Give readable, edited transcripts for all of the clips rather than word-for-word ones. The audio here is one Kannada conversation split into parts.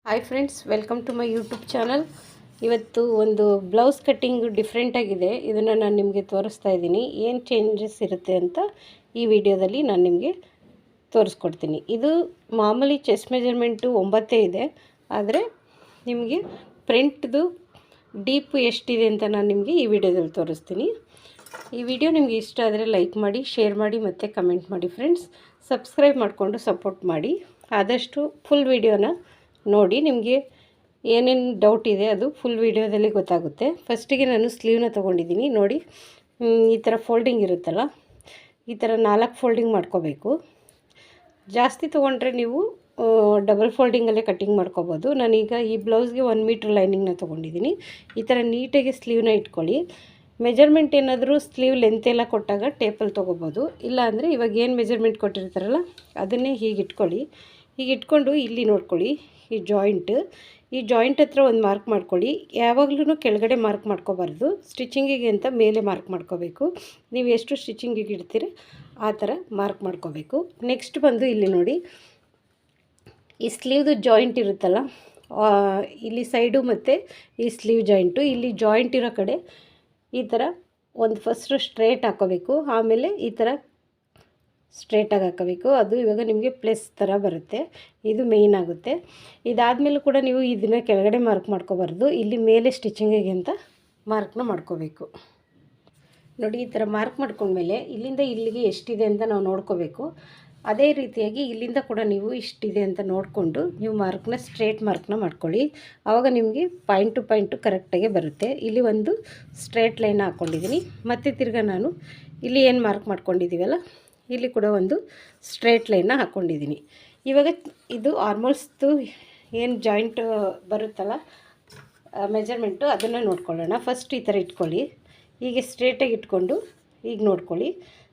Hi friends, welcome to my YouTube channel. ಇವತ್ತು ಒಂದು ಬ್ಲೌಸ್ ಕಟ್ಟಿಂಗ್ ಡಿಫ್ರೆಂಟಾಗಿದೆ. ಇದನ್ನು ನಾನು ನಿಮಗೆ ತೋರಿಸ್ತಾ ಇದ್ದೀನಿ. ಏನು ಚೇಂಜಸ್ ಇರುತ್ತೆ ಅಂತ ಈ ವಿಡಿಯೋದಲ್ಲಿ ನಾನು ನಿಮಗೆ ತೋರಿಸ್ಕೊಡ್ತೀನಿ. ಇದು ಮಾಮೂಲಿ ಚೆಸ್ಟ್ ಮೆಜರ್ಮೆಂಟು 9 ಇದೆ, ಆದರೆ ನಿಮಗೆ ಫ್ರಂಟ್ದು ಡೀಪು ಎಷ್ಟಿದೆ ಅಂತ ನಾನು ನಿಮಗೆ ಈ ವಿಡಿಯೋದಲ್ಲಿ ತೋರಿಸ್ತೀನಿ. ಈ ವಿಡಿಯೋ ನಿಮಗೆ ಇಷ್ಟ ಆದರೆ ಲೈಕ್ ಮಾಡಿ, ಶೇರ್ ಮಾಡಿ ಮತ್ತು ಕಮೆಂಟ್ ಮಾಡಿ ಫ್ರೆಂಡ್ಸ್. ಸಬ್ಸ್ಕ್ರೈಬ್ ಮಾಡಿಕೊಂಡು ಸಪೋರ್ಟ್ ಮಾಡಿ. ಆದಷ್ಟು ಫುಲ್ ವಿಡಿಯೋನ ನೋಡಿ. ನಿಮಗೆ ಏನೇನು ಡೌಟ್ ಇದೆ ಅದು ಫುಲ್ ವಿಡಿಯೋದಲ್ಲಿ ಗೊತ್ತಾಗುತ್ತೆ. ಫಸ್ಟಿಗೆ ನಾನು ಸ್ಲೀವ್ನ ತೊಗೊಂಡಿದ್ದೀನಿ ನೋಡಿ. ಈ ಥರ ಫೋಲ್ಡಿಂಗ್ ಇರುತ್ತಲ್ಲ, ಈ ಥರ 4 ಫೋಲ್ಡಿಂಗ್ ಮಾಡ್ಕೋಬೇಕು. ಜಾಸ್ತಿ ತೊಗೊಂಡ್ರೆ ನೀವು ಡಬಲ್ ಫೋಲ್ಡಿಂಗಲ್ಲೇ ಕಟ್ಟಿಂಗ್ ಮಾಡ್ಕೋಬೋದು. ನಾನೀಗ ಈ ಬ್ಲೌಸ್ಗೆ 1 ಮೀಟ್ರ್ ಲೈನಿಂಗ್ನ ತೊಗೊಂಡಿದ್ದೀನಿ. ಈ ಥರ ನೀಟಾಗಿ ಸ್ಲೀವ್ನ ಇಟ್ಕೊಳ್ಳಿ. ಮೆಜರ್ಮೆಂಟ್ ಏನಾದರೂ ಸ್ಲೀವ್ ಲೆಂತ್ ಎಲ್ಲ ಕೊಟ್ಟಾಗ ಟೇಪಲ್ಲಿ ತೊಗೋಬೋದು. ಇಲ್ಲ ಅಂದರೆ ಇವಾಗ ಏನು ಮೆಜರ್ಮೆಂಟ್ ಕೊಟ್ಟಿರ್ತಾರಲ್ಲ ಅದನ್ನೇ ಹೀಗೆ ಇಟ್ಕೊಳ್ಳಿ. ಹೀಗೆ ಇಟ್ಕೊಂಡು ಇಲ್ಲಿ ನೋಡ್ಕೊಳ್ಳಿ, ಈ ಜಾಯಿಂಟ್ ಹತ್ರ ಒಂದು ಮಾರ್ಕ್ ಮಾಡ್ಕೊಳ್ಳಿ. ಯಾವಾಗಲೂ ಕೆಳಗಡೆ ಮಾರ್ಕ್ ಮಾಡ್ಕೋಬಾರ್ದು, ಸ್ಟಿಚಿಂಗಿಗೆ ಅಂತ ಮೇಲೆ ಮಾರ್ಕ್ ಮಾಡ್ಕೋಬೇಕು. ನೀವು ಎಷ್ಟು ಸ್ಟಿಚಿಂಗಿಗೆ ಇಡ್ತೀರಿ ಆ ಥರ ಮಾರ್ಕ್ ಮಾಡ್ಕೋಬೇಕು. ನೆಕ್ಸ್ಟ್ ಬಂದು ಇಲ್ಲಿ ನೋಡಿ, ಈ ಸ್ಲೀವ್ದು ಜಾಯಿಂಟ್ ಇರುತ್ತಲ್ಲ, ಇಲ್ಲಿ ಸೈಡು ಮತ್ತು ಈ ಸ್ಲೀವ್ ಜಾಯಿಂಟು, ಇಲ್ಲಿ ಜಾಯಿಂಟ್ ಇರೋ ಕಡೆ ಈ ಥರ ಒಂದು ಫಸ್ಟು ಸ್ಟ್ರೇಟ್ ಹಾಕೋಬೇಕು. ಆಮೇಲೆ ಈ ಥರ ಸ್ಟ್ರೇಟಾಗಿ ಹಾಕೋಬೇಕು. ಅದು ಇವಾಗ ನಿಮಗೆ ಪ್ಲಸ್ ಥರ ಬರುತ್ತೆ. ಇದು ಮೇಯ್ನ್ ಆಗುತ್ತೆ. ಇದಾದಮೇಲೂ ಕೂಡ ನೀವು ಇದನ್ನು ಕೆಳಗಡೆ ಮಾರ್ಕ್ ಮಾಡ್ಕೋಬಾರ್ದು, ಇಲ್ಲಿ ಮೇಲೆ ಸ್ಟಿಚಿಂಗಿಗೆ ಅಂತ ಮಾರ್ಕ್ನ ಮಾಡ್ಕೋಬೇಕು. ನೋಡಿ, ಈ ಥರ ಮಾರ್ಕ್ ಮಾಡ್ಕೊಂಡ್ಮೇಲೆ ಇಲ್ಲಿಂದ ಇಲ್ಲಿಗೆ ಎಷ್ಟಿದೆ ಅಂತ ನಾವು ನೋಡ್ಕೋಬೇಕು. ಅದೇ ರೀತಿಯಾಗಿ ಇಲ್ಲಿಂದ ಕೂಡ ನೀವು ಇಷ್ಟಿದೆ ಅಂತ ನೋಡಿಕೊಂಡು ನೀವು ಮಾರ್ಕ್ನ ಸ್ಟ್ರೇಟ್ ಮಾರ್ಕ್ನ ಮಾಡ್ಕೊಳ್ಳಿ. ಆವಾಗ ನಿಮಗೆ ಪಾಯಿಂಟ್ ಟು ಪಾಯಿಂಟು ಕರೆಕ್ಟಾಗೆ ಬರುತ್ತೆ. ಇಲ್ಲಿ ಒಂದು ಸ್ಟ್ರೇಟ್ ಲೈನ್ ಹಾಕ್ಕೊಂಡಿದ್ದೀನಿ. ಮತ್ತು ತಿರ್ಗಾ ನಾನು ಇಲ್ಲಿ ಏನು ಮಾರ್ಕ್ ಮಾಡ್ಕೊಂಡಿದ್ದೀವಲ್ಲ ಇಲ್ಲಿ ಕೂಡ ಒಂದು ಸ್ಟ್ರೇಟ್ ಲೈನ್ನ ಹಾಕ್ಕೊಂಡಿದ್ದೀನಿ. ಇವಾಗ ಇದು ಆಲ್ಮೋಸ್ಟು ಏನು ಜಾಯಿಂಟ್ ಬರುತ್ತಲ್ಲ ಮೆಜರ್ಮೆಂಟು, ಅದನ್ನು ನೋಡ್ಕೊಳ್ಳೋಣ. ಫಸ್ಟ್ ಈ ಥರ ಇಟ್ಕೊಳ್ಳಿ. ಹೀಗೆ ಸ್ಟ್ರೇಟಾಗಿ ಇಟ್ಕೊಂಡು ಈಗ ನೋಡ್ಕೊಳ್ಳಿ.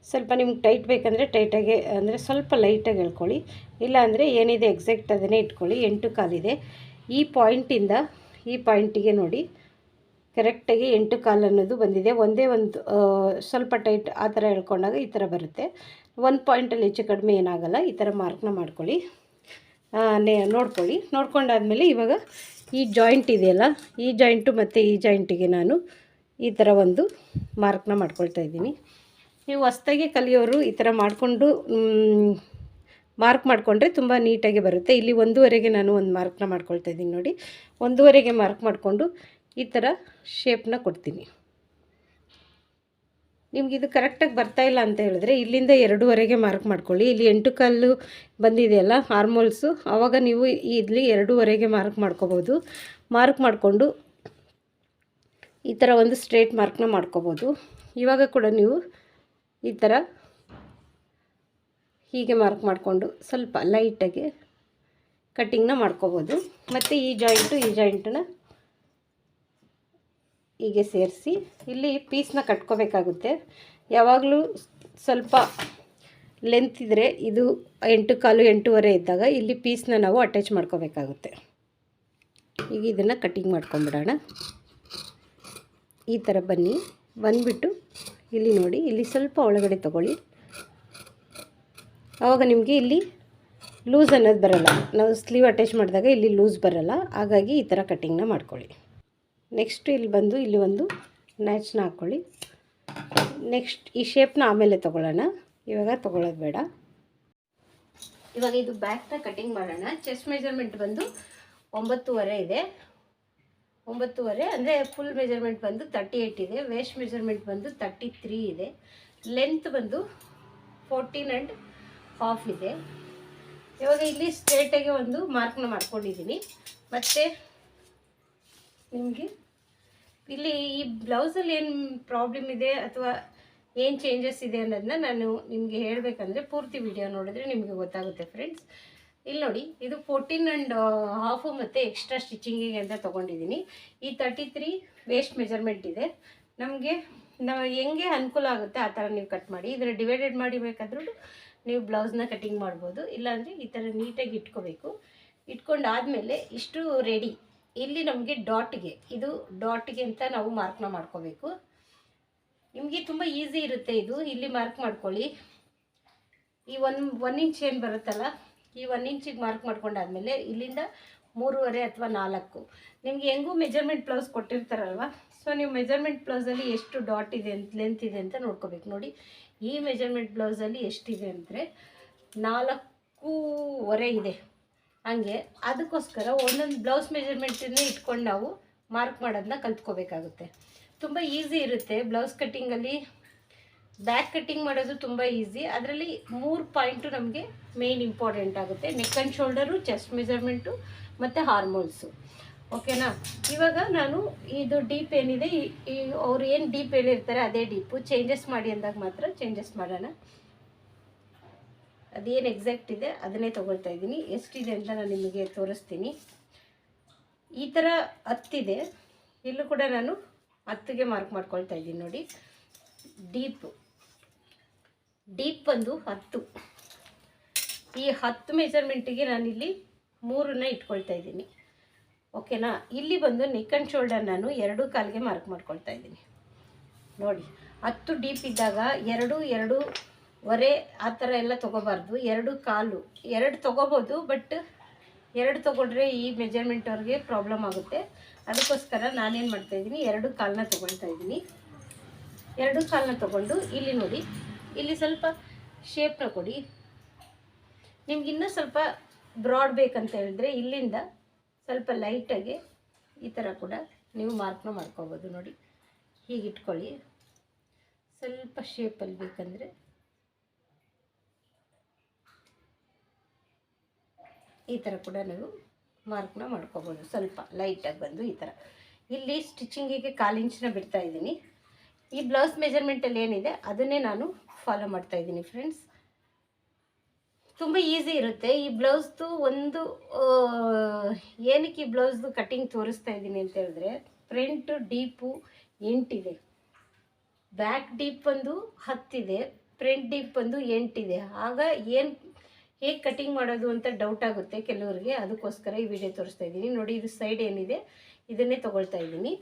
ಸ್ವಲ್ಪ ನಿಮ್ಗೆ ಟೈಟ್ ಬೇಕಂದರೆ ಟೈಟಾಗಿ, ಅಂದರೆ ಸ್ವಲ್ಪ ಲೈಟಾಗಿ ಎಳ್ಕೊಳ್ಳಿ. ಇಲ್ಲ ಅಂದರೆ ಏನಿದೆ ಎಕ್ಸಾಕ್ಟ್ ಅದನ್ನೇ ಇಟ್ಕೊಳ್ಳಿ. 8 ಕಾಲಿದೆ. ಈ ಪಾಯಿಂಟಿಂದ ಈ ಪಾಯಿಂಟಿಗೆ ನೋಡಿ ಕರೆಕ್ಟಾಗಿ 8 ಕಾಲು ಅನ್ನೋದು ಬಂದಿದೆ. ಒಂದೇ ಒಂದು ಸ್ವಲ್ಪ ಟೈಟ್ ಆ ಥರ ಎಳ್ಕೊಂಡಾಗ ಈ ಥರ ಬರುತ್ತೆ. 1 ಪಾಯಿಂಟಲ್ಲಿ ಹೆಚ್ಚು ಕಡಿಮೆ ಏನಾಗಲ್ಲ. ಈ ಥರ ಮಾರ್ಕ್ನ ಮಾಡ್ಕೊಳ್ಳಿ, ನೋಡ್ಕೊಳ್ಳಿ. ನೋಡ್ಕೊಂಡಾದಮೇಲೆ ಇವಾಗ ಈ ಜಾಯಿಂಟ್ ಇದೆಯಲ್ಲ, ಈ ಜಾಯಿಂಟು ಮತ್ತು ಈ ಜಾಯಿಂಟಿಗೆ ನಾನು ಈ ಥರ ಒಂದು ಮಾರ್ಕ್ನ ಮಾಡ್ಕೊಳ್ತಾ ಇದ್ದೀನಿ. ನೀವು ಹೊಸ್ದಾಗಿ ಕಲಿಯೋರು ಈ ಥರ ಮಾಡಿಕೊಂಡು ಮಾರ್ಕ್ ಮಾಡಿಕೊಂಡ್ರೆ ತುಂಬ ನೀಟಾಗಿ ಬರುತ್ತೆ. ಇಲ್ಲಿ 1.5ಗೆ ನಾನು ಒಂದು ಮಾರ್ಕ್ನ ಮಾಡ್ಕೊಳ್ತಾ ಇದ್ದೀನಿ ನೋಡಿ. 1.5ಗೆ ಮಾರ್ಕ್ ಮಾಡಿಕೊಂಡು ಈ ಥರ ಶೇಪ್ನ ಕೊಡ್ತೀನಿ. ನಿಮ್ಗೆ ಇದು ಕರೆಕ್ಟಾಗಿ ಬರ್ತಾಯಿಲ್ಲ ಅಂತ ಹೇಳಿದ್ರೆ ಇಲ್ಲಿಂದ 2.5ಗೆ ಮಾರ್ಕ್ ಮಾಡ್ಕೊಳ್ಳಿ. ಇಲ್ಲಿ 8 ಕಾಲು ಬಂದಿದೆಯಲ್ಲ ಆರ್ಮೋಲ್ಸು, ಆವಾಗ ನೀವು ಇಲ್ಲಿ 2.5ಗೆ ಮಾರ್ಕ್ ಮಾಡ್ಕೋಬೋದು. ಮಾರ್ಕ್ ಮಾಡಿಕೊಂಡು ಈ ಥರ ಒಂದು ಸ್ಟ್ರೇಟ್ ಮಾರ್ಕ್ನ ಮಾಡ್ಕೋಬೋದು. ಇವಾಗ ಕೂಡ ನೀವು ಈ ಥರ ಹೀಗೆ ಮಾರ್ಕ್ ಮಾಡಿಕೊಂಡು ಸ್ವಲ್ಪ ಲೈಟಾಗಿ ಕಟ್ಟಿಂಗ್ನ ಮಾಡ್ಕೋಬೋದು. ಮತ್ತು ಈ ಜಾಯಿಂಟನ್ನ ಹೀಗೆ ಸೇರಿಸಿ ಇಲ್ಲಿ ಪೀಸ್ನ ಕಟ್ಕೋಬೇಕಾಗುತ್ತೆ. ಯಾವಾಗಲೂ ಸ್ವಲ್ಪ ಲೆಂತ್ ಇದ್ದರೆ ಇದು 8 ಕಾಲು 8.5 ಇದ್ದಾಗ ಇಲ್ಲಿ ಪೀಸ್ನ ನಾವು ಅಟ್ಯಾಚ್ ಮಾಡ್ಕೋಬೇಕಾಗುತ್ತೆ. ಈಗ ಇದನ್ನು ಕಟ್ಟಿಂಗ್ ಮಾಡ್ಕೊಂಬಿಡೋಣ. ಈ ಥರ ಬಂದುಬಿಟ್ಟು ಇಲ್ಲಿ ನೋಡಿ, ಇಲ್ಲಿ ಸ್ವಲ್ಪ ಒಳಗಡೆ ತೊಗೊಳ್ಳಿ. ಆವಾಗ ನಿಮಗೆ ಇಲ್ಲಿ ಲೂಸ್ ಅನ್ನೋದು ಬರೋಲ್ಲ. ನಾವು ಸ್ಲೀವ್ ಅಟ್ಯಾಚ್ ಮಾಡಿದಾಗ ಇಲ್ಲಿ ಲೂಸ್ ಬರೋಲ್ಲ. ಹಾಗಾಗಿ ಈ ಥರ ಕಟ್ಟಿಂಗ್ನ ಮಾಡ್ಕೊಳ್ಳಿ. ನೆಕ್ಸ್ಟ್ ಇಲ್ಲಿ ಬಂದು ಇಲ್ಲಿ ಒಂದು ನ್ಯಾಚ್ನ ಹಾಕ್ಕೊಳ್ಳಿ. ನೆಕ್ಸ್ಟ್ ಈ ಶೇಪ್ನ ಆಮೇಲೆ ತೊಗೊಳ್ಳೋಣ, ಇವಾಗ ತೊಗೊಳ್ಳೋದು ಬೇಡ. ಇವಾಗ ಇದು ಬ್ಯಾಕ್ನ ಕಟ್ಟಿಂಗ್ ಮಾಡೋಣ. ಚೆಸ್ಟ್ ಮೆಜರ್ಮೆಂಟ್ ಬಂದು 9.5 ಇದೆ. 9.5 ಅಂದರೆ ಫುಲ್ ಮೆಜರ್ಮೆಂಟ್ ಬಂದು 38 ಇದೆ. ವೇಸ್ಟ್ ಮೆಜರ್ಮೆಂಟ್ ಬಂದು 33 ಇದೆ. ಲೆಂತ್ ಬಂದು 14.5 ಇದೆ. ಇವಾಗ ಇಲ್ಲಿ ಸ್ಟ್ರೇಟಾಗಿ ಒಂದು ಮಾರ್ಕ್ನ ಮಾಡ್ಕೊಂಡಿದ್ದೀನಿ. ಮತ್ತು ನಿಮಗೆ ಇಲ್ಲಿ ಈ ಬ್ಲೌಸಲ್ಲಿ ಏನು ಪ್ರಾಬ್ಲಮ್ ಇದೆ ಅಥವಾ ಏನು ಚೇಂಜಸ್ ಇದೆ ಅನ್ನೋದನ್ನ ನಾನು ನಿಮಗೆ ಹೇಳಬೇಕಂದ್ರೆ ಪೂರ್ತಿ ವಿಡಿಯೋ ನೋಡಿದ್ರೆ ನಿಮಗೆ ಗೊತ್ತಾಗುತ್ತೆ ಫ್ರೆಂಡ್ಸ್. ಇಲ್ಲಿ ನೋಡಿ, ಇದು 14.5 ಮತ್ತು ಎಕ್ಸ್ಟ್ರಾ ಸ್ಟಿಚಿಂಗಿಗೆ ಅಂತ ತೊಗೊಂಡಿದ್ದೀನಿ. ಈ 33 ವೇಸ್ಟ್ ಮೆಜರ್ಮೆಂಟ್ ಇದೆ. ನಮಗೆ ಹೆಂಗೆ ಅನುಕೂಲ ಆಗುತ್ತೆ ಆ ಥರ ನೀವು ಕಟ್ ಮಾಡಿ. ಇದರ ಡಿವೈಡೆಡ್ ಮಾಡಿ ಬೇಕಾದ್ರೂ ನೀವು ಬ್ಲೌಸ್ನ ಕಟ್ಟಿಂಗ್ ಮಾಡ್ಬೋದು. ಇಲ್ಲಾಂದರೆ ಈ ಥರ ನೀಟಾಗಿ ಇಟ್ಕೋಬೇಕು. ಇಟ್ಕೊಂಡಾದಮೇಲೆ ಇಷ್ಟು ರೆಡಿ. ಇಲ್ಲಿ ನಮಗೆ ಡಾಟ್ಗೆ ಅಂತ ನಾವು ಮಾರ್ಕ್ನ ಮಾಡ್ಕೋಬೇಕು. ನಿಮಗೆ ತುಂಬ ಈಸಿ ಇರುತ್ತೆ ಇದು. ಇಲ್ಲಿ ಮಾರ್ಕ್ ಮಾಡ್ಕೊಳ್ಳಿ. ಈ 1 ಇಂಚ್ ಏನು ಬರುತ್ತಲ್ಲ, ಈ 1 ಇಂಚಿಗೆ ಮಾರ್ಕ್ ಮಾಡ್ಕೊಂಡಾದಮೇಲೆ ಇಲ್ಲಿಂದ 3.5 ಅಥವಾ 4. ನಿಮಗೆ ಹೆಂಗೂ ಮೆಜರ್ಮೆಂಟ್ ಬ್ಲೌಸ್ ಕೊಟ್ಟಿರ್ತಾರಲ್ವ, ಸೊ ನೀವು ಮೆಜರ್ಮೆಂಟ್ ಬ್ಲೌಸಲ್ಲಿ ಎಷ್ಟು ಡಾಟ್ ಇದೆ ಅಂತ ಲೆಂತ್ ಇದೆ ಅಂತ ನೋಡ್ಕೋಬೇಕು. ನೋಡಿ ಈ ಮೆಜರ್ಮೆಂಟ್ ಬ್ಲೌಸಲ್ಲಿ ಎಷ್ಟಿದೆ ಅಂದರೆ 4.5 ಇದೆ. ಹಾಗೆ ಅದಕ್ಕೋಸ್ಕರ ಒಂದೊಂದು ಬ್ಲೌಸ್ ಮೆಜರ್ಮೆಂಟನ್ನೇ ಇಟ್ಕೊಂಡು ನಾವು ಮಾರ್ಕ್ ಮಾಡೋದನ್ನ ಕಲ್ತ್ಕೋಬೇಕಾಗುತ್ತೆ. ತುಂಬ ಈಸಿ ಇರುತ್ತೆ ಬ್ಲೌಸ್ ಕಟ್ಟಿಂಗಲ್ಲಿ. ಬ್ಯಾಕ್ ಕಟ್ಟಿಂಗ್ ಮಾಡೋದು ತುಂಬ ಈಸಿ. ಅದರಲ್ಲಿ 3 ಪಾಯಿಂಟು ನಮಗೆ ಮೇಯ್ನ್ ಇಂಪಾರ್ಟೆಂಟ್ ಆಗುತ್ತೆ. Neck and shoulder, chest measurement ಮತ್ತು ಹಾರ್ಮೋಲ್ಸು. ಓಕೆನಾ? ಇವಾಗ ನಾನು ಇದು ಡೀಪ್ ಏನಿದೆ, ಈ ಅವ್ರು ಏನು ಡೀಪ್ ಹೇಳಿರ್ತಾರೆ ಅದೇ ಡೀಪು. ಚೇಂಜಸ್ ಮಾಡಿ ಅಂದಾಗ ಮಾತ್ರ ಚೇಂಜಸ್ ಮಾಡೋಣ. ಅದೇನು ಎಕ್ಸಾಕ್ಟ್ ಇದೆ ಅದನ್ನೇ ತೊಗೊಳ್ತಾ ಇದ್ದೀನಿ. ಎಷ್ಟಿದೆ ಅಂತ ನಾನು ನಿಮಗೆ ತೋರಿಸ್ತೀನಿ. ಈ ಥರ 10 ಇದೆ. ಇಲ್ಲೂ ಕೂಡ ನಾನು 10ಗೆ ಮಾರ್ಕ್ ಮಾಡ್ಕೊಳ್ತಾ ಇದ್ದೀನಿ. ನೋಡಿ ಡೀಪ್ ಬಂದು 10. ಈ 10 ಮೆಜರ್ಮೆಂಟಿಗೆ ನಾನಿಲ್ಲಿ 3ನ್ನ ಇಟ್ಕೊಳ್ತಾ ಇದ್ದೀನಿ. ಓಕೆನಾ? ಇಲ್ಲಿ ಬಂದು ನೆಕ್ ಆ್ಯಂಡ್ ಶೋಲ್ಡರ್ ನಾನು 2.25ಗೆ ಮಾರ್ಕ್ ಮಾಡ್ಕೊಳ್ತಾ ಇದ್ದೀನಿ. ನೋಡಿ 10 ಡೀಪ್ ಇದ್ದಾಗ 2.5 ಆ ಥರ ಎಲ್ಲ ತೊಗೋಬಾರ್ದು. 2.25 2 ತೊಗೋಬೋದು, ಬಟ್ 2 ತೊಗೊಂಡ್ರೆ ಈ ಮೆಜರ್ಮೆಂಟ್ ಅವ್ರಿಗೆ ಪ್ರಾಬ್ಲಮ್ ಆಗುತ್ತೆ. ಅದಕ್ಕೋಸ್ಕರ ನಾನೇನು ಮಾಡ್ತಾಯಿದ್ದೀನಿ, 2.25ನ ತೊಗೊಳ್ತಾ ಇದ್ದೀನಿ. 2.25ನ ತೊಗೊಂಡು ಇಲ್ಲಿ ನೋಡಿ, ಇಲ್ಲಿ ಸ್ವಲ್ಪ ಶೇಪ್ನ ಕೊಡಿ. ನಿಮ್ಗೆ ಇನ್ನೂ ಸ್ವಲ್ಪ ಬ್ರಾಡ್ ಬೇಕಂತ ಹೇಳಿದ್ರೆ ಇಲ್ಲಿಂದ ಸ್ವಲ್ಪ ಲೈಟಾಗಿ ಈ ಥರ ಕೂಡ ನೀವು ಮಾರ್ಕ್ನ ಮಾಡ್ಕೋಬೋದು. ನೋಡಿ ಹೀಗೆ ಇಟ್ಕೊಳ್ಳಿ. ಸ್ವಲ್ಪ ಶೇಪಲ್ಲಿ ಬೇಕಂದರೆ ಈ ಥರ ಕೂಡ ನೀವು ಮಾರ್ಕ್ನ ಮಾಡ್ಕೋಬೋದು. ಸ್ವಲ್ಪ ಲೈಟಾಗಿ ಬಂದು ಈ ಥರ. ಇಲ್ಲಿ ಸ್ಟಿಚಿಂಗಿಗೆ 1/4 ಇಂಚನ್ನ ಬಿಡ್ತಾ ಇದ್ದೀನಿ. ಈ ಬ್ಲೌಸ್ ಮೆಜರ್ಮೆಂಟಲ್ಲಿ ಏನಿದೆ ಅದನ್ನೇ ನಾನು ಫಾಲೋ ಮಾಡ್ತಾಯಿದ್ದೀನಿ ಫ್ರೆಂಡ್ಸ್. ತುಂಬ ಈಸಿ ಇರುತ್ತೆ ಈ ಬ್ಲೌಸ್ದು. ಒಂದು ಏನಕ್ಕೆ ಈ ಬ್ಲೌಸ್ದು ಕಟ್ಟಿಂಗ್ ತೋರಿಸ್ತಾ ಇದ್ದೀನಿ ಅಂತ ಹೇಳಿದ್ರೆ, ಫ್ರಂಟ್ ಡೀಪು 8 ಇದೆ, ಬ್ಯಾಕ್ ಡೀಪ್ ಒಂದು 10 ಇದೆ, ಫ್ರಂಟ್ ಡೀಪ್ ಒಂದು 8 ಇದೆ. ಆಗ ಹೇಗೆ ಕಟ್ಟಿಂಗ್ ಮಾಡೋದು ಅಂತ ಡೌಟ್ ಆಗುತ್ತೆ ಕೆಲವರಿಗೆ. ಅದಕ್ಕೋಸ್ಕರ ಈ ವಿಡಿಯೋ ತೋರಿಸ್ತಾ ಇದ್ದೀನಿ. ನೋಡಿ ಇದು ಸೈಡ್ ಏನಿದೆ ಇದನ್ನೇ ತೊಗೊಳ್ತಾ ಇದ್ದೀನಿ.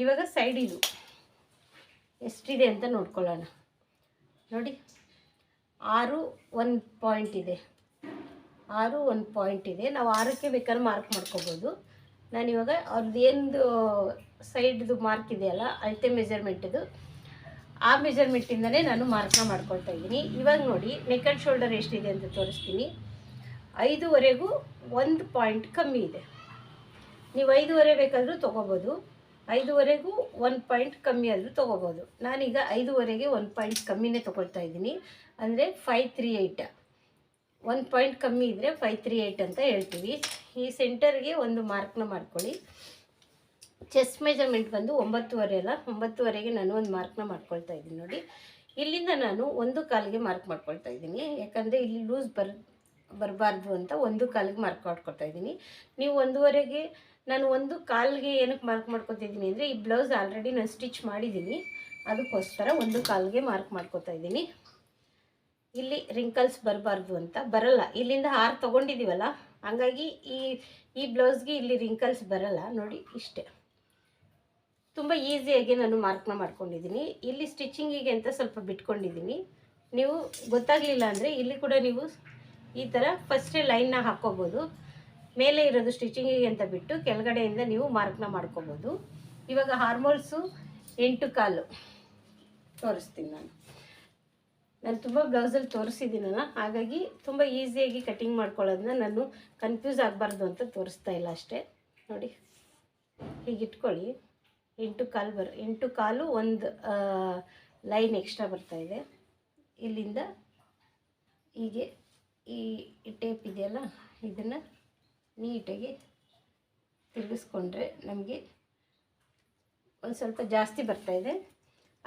ಇವಾಗ ಸೈಡ್ ಇದು ಎಷ್ಟಿದೆ ಅಂತ ನೋಡ್ಕೊಳ್ಳೋಣ. ನೋಡಿ 6.1 ಪಾಯಿಂಟ್ ಇದೆ. 6.1 ಪಾಯಿಂಟ್ ಇದೆ. ನಾವು 6ಕ್ಕೆ ಬೇಕಾದ್ರೆ ಮಾರ್ಕ್ ಮಾಡ್ಕೋಬೋದು. ನಾನಿವಾಗ ಅವ್ರದ್ದು ಏನು ಸೈಡ್ದು ಮಾರ್ಕ್ ಇದೆಯಲ್ಲ, ಅಳತೆ ಮೆಜರ್ಮೆಂಟದು, ಆ ಮೆಜರ್ಮೆಂಟಿಂದನೇ ನಾನು ಮಾರ್ಕ್ನ ಮಾಡ್ಕೊಳ್ತಾ ಇದ್ದೀನಿ. ಇವಾಗ ನೋಡಿ ನೆಕ್ ಆ್ಯಂಡ್ ಶೋಲ್ಡರ್ ಎಷ್ಟಿದೆ ಅಂತ ತೋರಿಸ್ತೀನಿ. 5ವರೆಗೂ 1 ಪಾಯಿಂಟ್ ಕಮ್ಮಿ ಇದೆ. ನೀವು 5.5 ಬೇಕಾದರೂ ತೊಗೋಬೋದು. 5ವರೆಗೂ 1 ಪಾಯಿಂಟ್ ಕಮ್ಮಿ ಆದರೂ ತೊಗೋಬೋದು. ನಾನೀಗ 5ವರೆಗೆ 1 ಪಾಯಿಂಟ್ ಕಮ್ಮಿನೇ ತೊಗೊಳ್ತಾ ಇದ್ದೀನಿ. ಅಂದರೆ 538. 1 ಪಾಯಿಂಟ್ ಕಮ್ಮಿ ಇದ್ದರೆ 538 ಅಂತ ಹೇಳ್ತೀವಿ. ಈ ಸೆಂಟರ್ಗೆ ಒಂದು ಮಾರ್ಕ್ನ ಮಾಡ್ಕೊಳ್ಳಿ. ಚೆಸ್ಟ್ ಮೆಜರ್ಮೆಂಟ್ ಬಂದು 9.5 ಅಲ್ಲ, 9ವರೆಗೆ ನಾನು ಒಂದು ಮಾರ್ಕ್ನ ಮಾಡ್ಕೊಳ್ತಾ ಇದ್ದೀನಿ. ನೋಡಿ ಇಲ್ಲಿಂದ ನಾನು 1.25ಗೆ ಮಾರ್ಕ್ ಮಾಡ್ಕೊಳ್ತಾ ಇದ್ದೀನಿ. ಯಾಕಂದರೆ ಇಲ್ಲಿ ಲೂಸ್ ಬರಬಾರ್ದು ಅಂತ 1.25ಗೆ ಮಾರ್ಕ್ ಮಾಡ್ಕೊಳ್ತಾ ಇದ್ದೀನಿ. ನೀವು 1ವರೆಗೆ, ನಾನು 1.25ಗೆ ಏನಕ್ಕೆ ಮಾರ್ಕ್ ಮಾಡ್ಕೊತಿದ್ದೀನಿ ಅಂದರೆ, ಈ ಬ್ಲೌಸ್ ಆಲ್ರೆಡಿ ನಾನು ಸ್ಟಿಚ್ ಮಾಡಿದ್ದೀನಿ. ಅದಕ್ಕೋಸ್ಕರ 1.25ಗೆ ಮಾರ್ಕ್ ಮಾಡ್ಕೊತಾ ಇದ್ದೀನಿ. ಇಲ್ಲಿ ರಿಂಕಲ್ಸ್ ಬರಬಾರ್ದು ಅಂತ. ಬರಲ್ಲ, ಇಲ್ಲಿಂದ 6 ತೊಗೊಂಡಿದ್ದೀವಲ್ಲ, ಹಾಗಾಗಿ ಈ ಬ್ಲೌಸ್ಗೆ ಇಲ್ಲಿ ರಿಂಕಲ್ಸ್ ಬರಲ್ಲ. ನೋಡಿ ಇಷ್ಟೇ, ತುಂಬ ಈಸಿಯಾಗಿ ನಾನು ಮಾರ್ಕ್ನ ಮಾಡ್ಕೊಂಡಿದ್ದೀನಿ. ಇಲ್ಲಿ ಸ್ಟಿಚಿಂಗಿಗೆ ಅಂತ ಸ್ವಲ್ಪ ಬಿಟ್ಕೊಂಡಿದ್ದೀನಿ. ನೀವು ಗೊತ್ತಾಗಲಿಲ್ಲ ಅಂದರೆ ಇಲ್ಲಿ ಕೂಡ ನೀವು ಈ ಥರ ಫಸ್ಟೇ ಲೈನ್ನ ಹಾಕ್ಕೋಬೋದು. ಮೇಲೆ ಇರೋದು ಸ್ಟಿಚಿಂಗಿಗೆ ಅಂತ ಬಿಟ್ಟು ಕೆಳಗಡೆಯಿಂದ ನೀವು ಮಾರ್ಕ್ನ ಮಾಡ್ಕೋಬೋದು. ಇವಾಗ ಹಾರ್ಮೋಲ್ಸು 8.25 ತೋರಿಸ್ತೀನಿ. ನಾನು ತುಂಬ ಬ್ಲೌಸಲ್ಲಿ ತೋರಿಸಿದ್ದೀನಲ್ಲ, ಹಾಗಾಗಿ ತುಂಬ ಈಸಿಯಾಗಿ ಕಟ್ಟಿಂಗ್ ಮಾಡ್ಕೊಳ್ಳೋದನ್ನ ನಾನು ಕನ್ಫ್ಯೂಸ್ ಆಗಬಾರ್ದು ಅಂತ ತೋರಿಸ್ತಾ ಇಲ್ಲ ಅಷ್ಟೇ. ನೋಡಿ ಹೀಗಿಟ್ಕೊಳ್ಳಿ. 8.25 ಒಂದು ಲೈನ್ ಎಕ್ಸ್ಟ್ರಾ ಬರ್ತಾಯಿದೆ. ಇಲ್ಲಿಂದ ಹೀಗೆ ಈ ಟೇಪ್ ಇದೆಯಲ್ಲ, ಇದನ್ನು ನೀಟಾಗಿ ತಿರುಗಿಸ್ಕೊಂಡ್ರೆ ನಮಗೆ ಒಂದು ಸ್ವಲ್ಪ ಜಾಸ್ತಿ ಬರ್ತಾಯಿದೆ.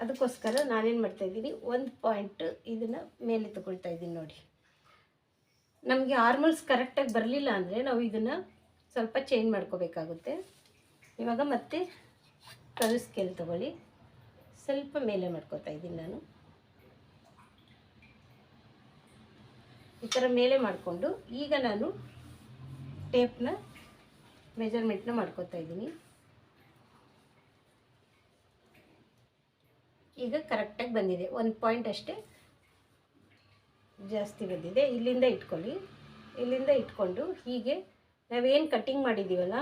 ಅದಕ್ಕೋಸ್ಕರ ನಾನೇನು ಮಾಡ್ತಾಯಿದ್ದೀನಿ, 1 ಪಾಯಿಂಟ್ ಇದನ್ನು ಮೇಲೆ ತಗೊಳ್ತಾ ಇದ್ದೀನಿ. ನೋಡಿ ನಮಗೆ ಆರ್ಮಲ್ಸ್ ಕರೆಕ್ಟಾಗಿ ಬರಲಿಲ್ಲ ಅಂದರೆ ನಾವು ಇದನ್ನು ಸ್ವಲ್ಪ ಚೇಂಜ್ ಮಾಡ್ಕೋಬೇಕಾಗುತ್ತೆ. ಇವಾಗ ಮತ್ತೆ ಕರ್ವ್ ಸ್ಕೇಲ್ ತಗೊಳ್ಳಿ, ಸ್ವಲ್ಪ ಮೇಲೆ ಮಾಡ್ಕೋತಾ ಇದ್ದೀನಿ ನಾನು. ಈ ಥರ ಮೇಲೆ ಮಾಡಿಕೊಂಡು ಈಗ ನಾನು ಟೇಪ್ನ ಮೆಜರ್ಮೆಂಟ್ನ ಮಾಡ್ಕೋತಾ ಇದ್ದೀನಿ. ಈಗ ಕರೆಕ್ಟಾಗಿ ಬಂದಿದೆ. 1 ಪಾಯಿಂಟ್ ಅಷ್ಟೇ ಜಾಸ್ತಿ ಬಂದಿದೆ. ಇಲ್ಲಿಂದ ಇಟ್ಕೊಳ್ಳಿ. ಇಲ್ಲಿಂದ ಇಟ್ಕೊಂಡು ಹೀಗೆ ನಾವೇನು ಕಟ್ಟಿಂಗ್ ಮಾಡಿದ್ದೀವಲ್ಲ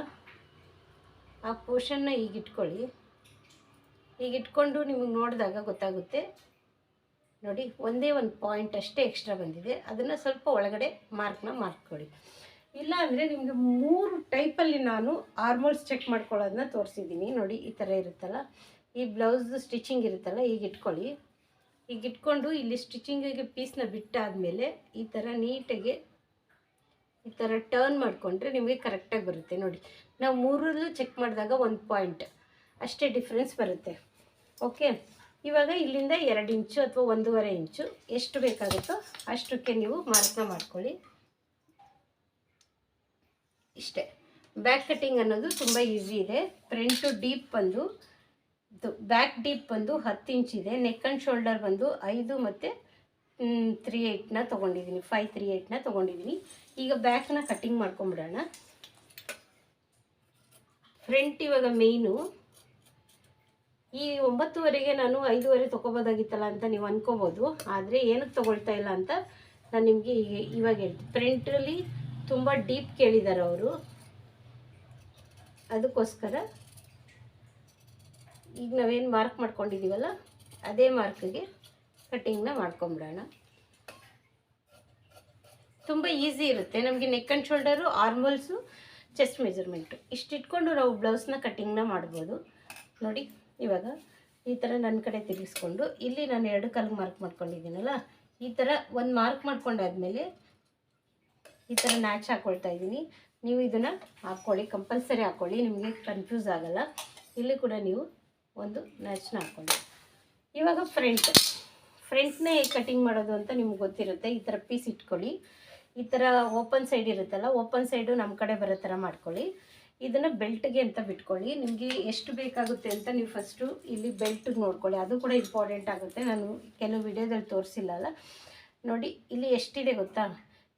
ಆ ಪೋರ್ಷನ್ನ ಈಗ ಇಟ್ಕೊಳ್ಳಿ. ಈಗ ಇಟ್ಕೊಂಡು ನಿಮಗೆ ನೋಡಿದಾಗ ಗೊತ್ತಾಗುತ್ತೆ ನೋಡಿ, ಒಂದೇ ಒಂದು ಪಾಯಿಂಟ್ ಅಷ್ಟೇ ಎಕ್ಸ್ಟ್ರಾ ಬಂದಿದೆ. ಅದನ್ನು ಸ್ವಲ್ಪ ಒಳಗಡೆ ಮಾರ್ಕ್ಕೊಳ್ಳಿ. ಇಲ್ಲ ಅಂದರೆ ನಿಮಗೆ 3 ಟೈಪಲ್ಲಿ ನಾನು ಆರ್ಮೋಲ್ಸ್ ಚೆಕ್ ಮಾಡ್ಕೊಳ್ಳೋದನ್ನ ತೋರಿಸಿದ್ದೀನಿ ನೋಡಿ. ಈ ಥರ ಇರುತ್ತಲ್ಲ, ಈ ಬ್ಲೌಸ್ದು ಸ್ಟಿಚಿಂಗ್ ಇರುತ್ತಲ್ಲ, ಈಗ ಇಟ್ಕೊಳ್ಳಿ. ಈಗ ಇಟ್ಕೊಂಡು ಇಲ್ಲಿ ಸ್ಟಿಚಿಂಗಿಗೆ ಪೀಸ್ನ ಬಿಟ್ಟಾದಮೇಲೆ ಈ ಥರ ನೀಟಾಗಿ ಈ ಥರ ಟರ್ನ್ ಮಾಡಿಕೊಂಡ್ರೆ ನಿಮಗೆ ಕರೆಕ್ಟಾಗಿ ಬರುತ್ತೆ ನೋಡಿ. ನಾವು 3ರಲ್ಲೂ ಚೆಕ್ ಮಾಡಿದಾಗ 1 ಪಾಯಿಂಟ್ ಅಷ್ಟೇ ಡಿಫ್ರೆನ್ಸ್ ಬರುತ್ತೆ. ಓಕೆ, ಇವಾಗ ಇಲ್ಲಿಂದ 2 ಇಂಚು ಅಥವಾ 1.5 ಇಂಚು ಎಷ್ಟು ಬೇಕಾಗುತ್ತೋ ಅಷ್ಟಕ್ಕೆ ನೀವು ಮಾರ್ಕ್ನ ಮಾಡ್ಕೊಳ್ಳಿ. ಇಷ್ಟೇ. ಬ್ಯಾಕ್ ಕಟ್ಟಿಂಗ್ ಅನ್ನೋದು ತುಂಬ ಈಸಿ ಇದೆ. ಫ್ರಂಟು ಡೀಪ್ ಬಂದು ಬ್ಯಾಕ್ ಡೀಪ್ ಬಂದು 10 ಇಂಚಿದೆ. ನೆಕ್ ಆ್ಯಂಡ್ ಶೋಲ್ಡರ್ ಬಂದು 5 ಮತ್ತು 3/8ನ ತೊಗೊಂಡಿದ್ದೀನಿ, 5/3/8ನ ತೊಗೊಂಡಿದ್ದೀನಿ. ಈಗ ಬ್ಯಾಕ್ನ ಕಟ್ಟಿಂಗ್ ಮಾಡ್ಕೊಂಬಿಡೋಣ. ಫ್ರಂಟ್ ಇವಾಗ ಮೇಯ್ನು ಈ 9ವರೆಗೆ ನಾನು 5ವರೆ ತೊಗೋಬೋದಾಗಿತ್ತಲ್ಲ ಅಂತ ನೀವು ಅಂದ್ಕೋಬೋದು. ಆದರೆ ಏನಕ್ಕೆ ತೊಗೊಳ್ತಾ ಇಲ್ಲ ಅಂತ ನಾನು ನಿಮಗೆ ಇವಾಗ ಹೇಳ್ತೀನಿ. ಫ್ರಂಟಲ್ಲಿ ತುಂಬ ಡೀಪ್ ಕೇಳಿದ್ದಾರೆ ಅವರು, ಅದಕ್ಕೋಸ್ಕರ ಈಗ ನಾವೇನು ಮಾರ್ಕ್ ಮಾಡ್ಕೊಂಡಿದ್ದೀವಲ್ಲ ಅದೇ ಮಾರ್ಕಿಗೆ ಕಟ್ಟಿಂಗ್ನ ಮಾಡ್ಕೊಂಬಿಡೋಣ. ತುಂಬ ಈಸಿ ಇರುತ್ತೆ ನಮಗೆ. Neck and shoulder, armholes, chest measurement ಇಷ್ಟು ಇಟ್ಕೊಂಡು ನಾವು ಬ್ಲೌಸ್ನ ಕಟ್ಟಿಂಗ್ನ ಮಾಡ್ಬೋದು ನೋಡಿ. ಇವಾಗ ಈ ಥರ ನನ್ನ ಕಡೆ ತಿರುಗಿಸ್ಕೊಂಡು ಇಲ್ಲಿ ನಾನು 2 ಕಾಲಿಗೆ ಮಾರ್ಕ್ ಮಾಡ್ಕೊಂಡಿದ್ದೀನಲ್ಲ, ಈ ಥರ ಒಂದು ಮಾರ್ಕ್ ಮಾಡ್ಕೊಂಡಾದ್ಮೇಲೆ ಈ ಥರ ನ್ಯಾಚ್ ಹಾಕ್ಕೊಳ್ತಾ ಇದ್ದೀನಿ. ನೀವು ಇದನ್ನು ಹಾಕ್ಕೊಳ್ಳಿ, ಕಂಪಲ್ಸರಿ ಹಾಕ್ಕೊಳ್ಳಿ, ನಿಮಗೆ ಕನ್ಫ್ಯೂಸ್ ಆಗೋಲ್ಲ. ಇಲ್ಲಿ ಕೂಡ ನೀವು ಒಂದು ನ್ಯಾಚ್ನ ಹಾಕ್ಕೊಳ್ಳಿ. ಇವಾಗ ಫ್ರಂಟ್ನೇ ಹೇಗೆ ಕಟ್ಟಿಂಗ್ ಮಾಡೋದು ಅಂತ ನಿಮ್ಗೆ ಗೊತ್ತಿರುತ್ತೆ. ಈ ಥರ ಪೀಸ್ ಇಟ್ಕೊಳ್ಳಿ. ಈ ಥರ ಓಪನ್ ಸೈಡ್ ಇರುತ್ತಲ್ಲ, ಓಪನ್ ಸೈಡು ನಮ್ಮ ಕಡೆ ಬರೋ ಥರ ಮಾಡ್ಕೊಳ್ಳಿ. ಇದನ್ನು ಬೆಲ್ಟ್ಗೆ ಅಂತ ಬಿಟ್ಕೊಳ್ಳಿ. ನಿಮಗೆ ಎಷ್ಟು ಬೇಕಾಗುತ್ತೆ ಅಂತ ನೀವು ಫಸ್ಟು ಇಲ್ಲಿ ಬೆಲ್ಟಿಗೆ ನೋಡ್ಕೊಳ್ಳಿ, ಅದು ಕೂಡ ಇಂಪಾರ್ಟೆಂಟ್ ಆಗುತ್ತೆ. ನಾನು ಕೆಲವು ವಿಡಿಯೋದಲ್ಲಿ ತೋರಿಸಿಲ್ಲಲ್ಲ ನೋಡಿ. ಇಲ್ಲಿ ಎಷ್ಟಿದೆ ಗೊತ್ತಾ,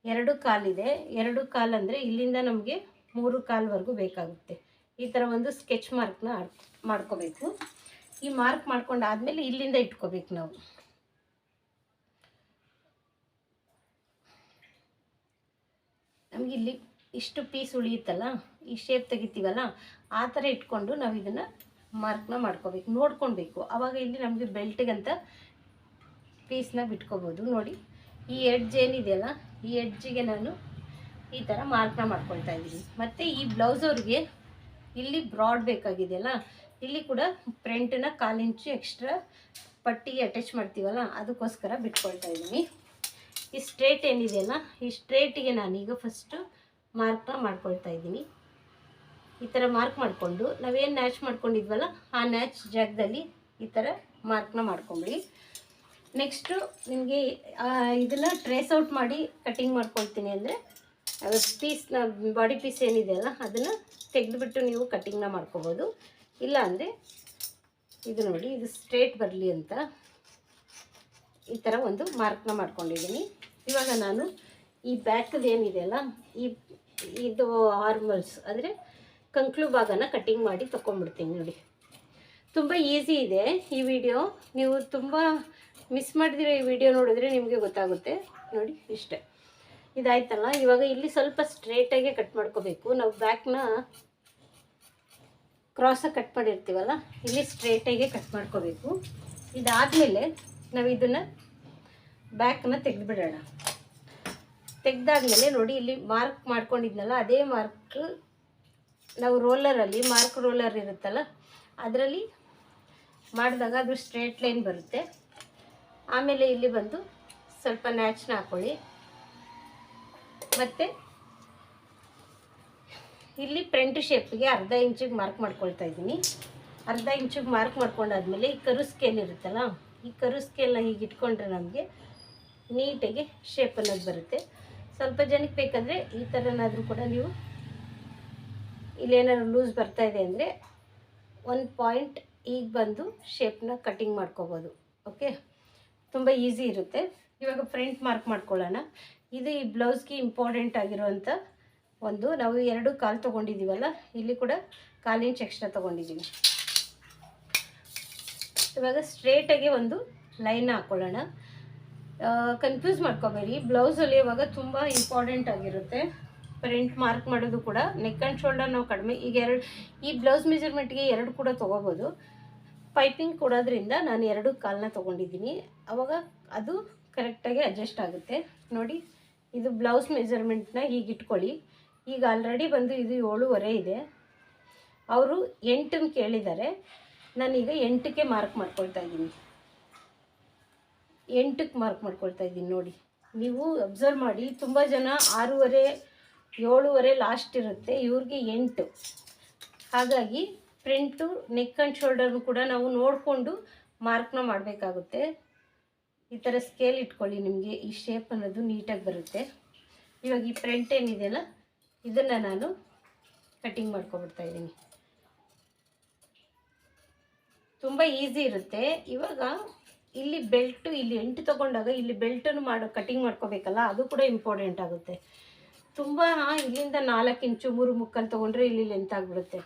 2 ಕಾಲಿದೆ. 2 ಕಾಲು ಅಂದರೆ ಇಲ್ಲಿಂದ ನಮಗೆ 3 ಕಾಲ್ವರೆಗೂ ಬೇಕಾಗುತ್ತೆ. ಈ ಥರ ಒಂದು ಸ್ಕೆಚ್ ಮಾರ್ಕ್ನ ಮಾಡ್ಕೋಬೇಕು. ಈ ಮಾರ್ಕ್ ಮಾಡ್ಕೊಂಡಾದ್ಮೇಲೆ ಇಲ್ಲಿಂದ ಇಟ್ಕೋಬೇಕು ನಾವು. ನಮಗಿಲ್ಲಿ ಇಷ್ಟು ಪೀಸ್ ಉಳಿಯುತ್ತಲ್ಲ, ಈ ಶೇಪ್ ತೆಗಿತೀವಲ್ಲ, ಆ ಥರ ಇಟ್ಕೊಂಡು ನಾವು ಇದನ್ನು ಮಾರ್ಕ್ನ ಮಾಡ್ಕೋಬೇಕು, ನೋಡ್ಕೊಳ್ಬೇಕು. ಆವಾಗ ಇಲ್ಲಿ ನಮಗೆ ಬೆಲ್ಟಿಗಂತ ಪೀಸ್ನ ಬಿಟ್ಕೋಬೋದು ನೋಡಿ. ಈ ಎಡ್ಜ್ ಏನಿದೆಯಲ್ಲ, ಈ ಎಡ್ಜಿಗೆ ನಾನು ಈ ಥರ ಮಾರ್ಕ್ನ ಮಾಡ್ಕೊಳ್ತಾ ಇದ್ದೀನಿ. ಮತ್ತು ಈ ಬ್ಲೌಸ್ ಅವ್ರಿಗೆ ಇಲ್ಲಿ ಬ್ರಾಡ್ ಬೇಕಾಗಿದೆಯಲ್ಲ, ಇಲ್ಲಿ ಕೂಡ ಫ್ರಂಟನ್ನ 1/4 ಇಂಚು ಎಕ್ಸ್ಟ್ರಾ ಪಟ್ಟಿಗೆ ಅಟ್ಯಾಚ್ ಮಾಡ್ತೀವಲ್ಲ, ಅದಕ್ಕೋಸ್ಕರ ಬಿಟ್ಕೊಳ್ತಾ ಇದ್ದೀನಿ. ಈ ಸ್ಟ್ರೇಟ್ ಏನಿದೆಯಲ್ಲ, ಈ ಸ್ಟ್ರೇಟಿಗೆ ನಾನೀಗ ಫಸ್ಟು ಮಾರ್ಕ್ನ ಮಾಡ್ಕೊಳ್ತಾ ಇದ್ದೀನಿ. ಈ ಥರ ಮಾರ್ಕ್ ಮಾಡಿಕೊಂಡು ನಾವೇನು ನ್ಯಾಚ್ ಮಾಡ್ಕೊಂಡಿದ್ವಲ್ಲ ಆ ನ್ಯಾಚ್ ಜಾಗದಲ್ಲಿ ಈ ಥರ ಮಾರ್ಕ್ನ ಮಾಡ್ಕೊಂಬಿಡಿ. ನೆಕ್ಸ್ಟು ನಿಮಗೆ ಇದನ್ನು ಟ್ರೇಸ್ ಔಟ್ ಮಾಡಿ ಕಟ್ಟಿಂಗ್ ಮಾಡ್ಕೊಳ್ತೀನಿ ಅಂದರೆ ಪೀಸ್ನ ಬಾಡಿ ಪೀಸ್ ಏನಿದೆಯಲ್ಲ ಅದನ್ನು ತೆಗೆದುಬಿಟ್ಟು ನೀವು ಕಟ್ಟಿಂಗ್ನ ಮಾಡ್ಕೋಬೋದು. ಇಲ್ಲ ಅಂದರೆ ಇದು ನೋಡಿ, ಇದು ಸ್ಟ್ರೇಟ್ ಬರಲಿ ಅಂತ ಈ ಥರ ಒಂದು ಮಾರ್ಕ್ನ ಮಾಡ್ಕೊಂಡಿದ್ದೀನಿ. ಇವಾಗ ನಾನು ಈ ಬ್ಯಾಕಲ್ಲಿ ಏನಿದೆಯಲ್ಲ, ಇದು ಆರ್ಮಲ್ಸ್ ಅಂದರೆ ಕಂಕ್ಳು ಭಾಗನ ಕಟ್ಟಿಂಗ್ ಮಾಡಿ ತೊಗೊಂಡ್ಬಿಡ್ತೀನಿ ನೋಡಿ. ತುಂಬ ಈಸಿ ಇದೆ ಈ ವಿಡಿಯೋ. ನೀವು ತುಂಬ ಮಿಸ್ ಮಾಡಿದಿರೋ ಈ ವಿಡಿಯೋ ನೋಡಿದ್ರೆ ನಿಮಗೆ ಗೊತ್ತಾಗುತ್ತೆ ನೋಡಿ. ಇಷ್ಟೇ, ಇದಾಯ್ತಲ್ಲ. ಇವಾಗ ಇಲ್ಲಿ ಸ್ವಲ್ಪ ಸ್ಟ್ರೇಟಾಗೆ ಕಟ್ ಮಾಡ್ಕೋಬೇಕು. ನಾವು ಬ್ಯಾಕ್ನ ಕ್ರಾಸಾಗಿ ಕಟ್ ಮಾಡಿರ್ತೀವಲ್ಲ, ಇಲ್ಲಿ ಸ್ಟ್ರೇಟಾಗೆ ಕಟ್ ಮಾಡ್ಕೋಬೇಕು. ಇದಾದಮೇಲೆ ನಾವು ಇದನ್ನು ಬ್ಯಾಕ್ನ ತೆಗೆದುಬಿಡೋಣ. ತೆಗೆದಾದ್ಮೇಲೆ ನೋಡಿ, ಇಲ್ಲಿ ಮಾರ್ಕ್ ಮಾಡ್ಕೊಂಡಿದ್ನಲ್ಲ ಅದೇ ಮಾರ್ಕ್ ನಾವು ರೋಲರಲ್ಲಿ, ಮಾರ್ಕ್ ರೋಲರ್ ಇರುತ್ತಲ್ಲ ಅದರಲ್ಲಿ ಮಾಡಿದಾಗ ಅದು ಸ್ಟ್ರೇಟ್ ಲೈನ್ ಬರುತ್ತೆ. ಆಮೇಲೆ ಇಲ್ಲಿ ಬಂದು ಸ್ವಲ್ಪ ನ್ಯಾಚ್ನ ಹಾಕ್ಕೊಳ್ಳಿ. ಮತ್ತು ಇಲ್ಲಿ ಫ್ರಂಟ್ ಶೇಪ್ಗೆ 1/2 ಇಂಚಿಗೆ ಮಾರ್ಕ್ ಮಾಡ್ಕೊಳ್ತಾ ಇದ್ದೀನಿ. 1/2 ಇಂಚಿಗೆ ಮಾರ್ಕ್ ಮಾಡ್ಕೊಂಡಾದ್ಮೇಲೆ ಈ ಕರು ಸ್ಕೇಲ್ ಇರುತ್ತಲ್ಲ, ಈ ಕರು ಸ್ಕೇಲ್ನ ಹೀಗೆ ಇಟ್ಕೊಂಡ್ರೆ ನಮಗೆ ನೀಟಾಗಿ ಶೇಪ್ ಅನ್ನೋದು ಬರುತ್ತೆ. ಸ್ವಲ್ಪ ಜನಕ್ಕೆ ಬೇಕಾದರೆ ಈ ಥರನಾದರೂ ಕೂಡ ನೀವು ಇಲ್ಲೇನಾದ್ರು ಲೂಸ್ ಬರ್ತಾ ಇದೆ ಅಂದರೆ 1 ಪಾಯಿಂಟ್ ಈಗ ಬಂದು ಶೇಪ್ನ ಕಟ್ಟಿಂಗ್ ಮಾಡ್ಕೋಬೋದು. ಓಕೆ, ತುಂಬ ಈಸಿ ಇರುತ್ತೆ. ಇವಾಗ ಫ್ರಂಟ್ ಮಾರ್ಕ್ ಮಾಡ್ಕೊಳ್ಳೋಣ. ಇದು ಈ ಬ್ಲೌಸ್ಗೆ ಇಂಪಾರ್ಟೆಂಟ್ ಆಗಿರುವಂಥ ಒಂದು, ನಾವು 2 ಕಾಲು ತೊಗೊಂಡಿದ್ದೀವಲ್ಲ, ಇಲ್ಲಿ ಕೂಡ 1/4 ಇಂಚ್ ಎಕ್ಸ್ಟ್ರಾ ತೊಗೊಂಡಿದ್ದೀವಿ. ಇವಾಗ ಸ್ಟ್ರೇಟಾಗಿ ಒಂದು ಲೈನ್ ಹಾಕ್ಕೊಳ್ಳೋಣ. ಕನ್ಫ್ಯೂಸ್ ಮಾಡ್ಕೋಬೇಡಿ, ಬ್ಲೌಸಲ್ಲಿ ಇವಾಗ ತುಂಬ ಇಂಪಾರ್ಟೆಂಟ್ ಆಗಿರುತ್ತೆ. ಫ್ರಂಟ್ ಮಾರ್ಕ್ ಮಾಡೋದು ಕೂಡ ನೆಕ್ ಆ್ಯಂಡ್ ಶೋಲ್ಡರ್ ನಾವು ಕಡಿಮೆ ಈಗ ಈ ಬ್ಲೌಸ್ ಮೆಜರ್ಮೆಂಟ್ಗೆ 2 ಕೂಡ ತೊಗೋಬೋದು. ಪೈಪಿಂಗ್ ಕೊಡೋದ್ರಿಂದ ನಾನು 2 ಕಾಲನ್ನ ತೊಗೊಂಡಿದ್ದೀನಿ. ಆವಾಗ ಅದು ಕರೆಕ್ಟಾಗಿ ಅಡ್ಜಸ್ಟ್ ಆಗುತ್ತೆ. ನೋಡಿ, ಇದು ಬ್ಲೌಸ್ ಮೆಜರ್ಮೆಂಟ್ನ ಹೀಗೆ ಇಟ್ಕೊಳ್ಳಿ. ಈಗ ಆಲ್ರೆಡಿ ಬಂದು ಇದು 7.5 ಇದೆ. ಅವರು 8 ಕೇಳಿದ್ದಾರೆ. ನಾನೀಗ 8ಕ್ಕೆ ಮಾರ್ಕ್ ಮಾಡ್ಕೊಳ್ತಾ ಇದ್ದೀನಿ. 8ಕ್ಕೆ ಮಾರ್ಕ್ ಮಾಡ್ಕೊಳ್ತಾ ಇದ್ದೀನಿ. ನೋಡಿ, ನೀವು ಅಬ್ಸರ್ವ್ ಮಾಡಿ, ತುಂಬ ಜನ 6.5 7.5 ಲಾಸ್ಟ್ ಇರುತ್ತೆ, ಇವ್ರಿಗೆ 8. ಹಾಗಾಗಿ ಫ್ರಂಟು ನೆಕ್ ಆ್ಯಂಡ್ ಶೋಲ್ಡರ್ನು ಕೂಡ ನಾವು ನೋಡಿಕೊಂಡು ಮಾರ್ಕ್ನ ಮಾಡಬೇಕಾಗುತ್ತೆ. ಈ ಥರ ಸ್ಕೇಲ್ ಇಟ್ಕೊಳ್ಳಿ, ನಿಮಗೆ ಈ ಶೇಪ್ ಅನ್ನೋದು ನೀಟಾಗಿ ಬರುತ್ತೆ. ಇವಾಗ ಈ ಫ್ರಂಟ್ ಏನಿದೆಯಲ್ಲ, ಇದನ್ನು ನಾನು ಕಟ್ಟಿಂಗ್ ಮಾಡ್ಕೊಬಿಡ್ತಾ ಇದ್ದೀನಿ. ತುಂಬ ಈಸಿ ಇರುತ್ತೆ. ಇವಾಗ ಇಲ್ಲಿ ಬೆಲ್ಟು, ಇಲ್ಲಿ 8 ತೊಗೊಂಡಾಗ ಇಲ್ಲಿ ಬೆಲ್ಟನ್ನು ಕಟ್ಟಿಂಗ್ ಮಾಡ್ಕೋಬೇಕಲ್ಲ, ಅದು ಕೂಡ ಇಂಪಾರ್ಟೆಂಟ್ ಆಗುತ್ತೆ. ತುಂಬ ಇಲ್ಲಿಂದ 4 ಇಂಚು 3 ಮುಕ್ಕಲು ತೊಗೊಂಡ್ರೆ ಇಲ್ಲಿ ಲೆಂತ್ ಆಗಿಬಿಡುತ್ತೆ.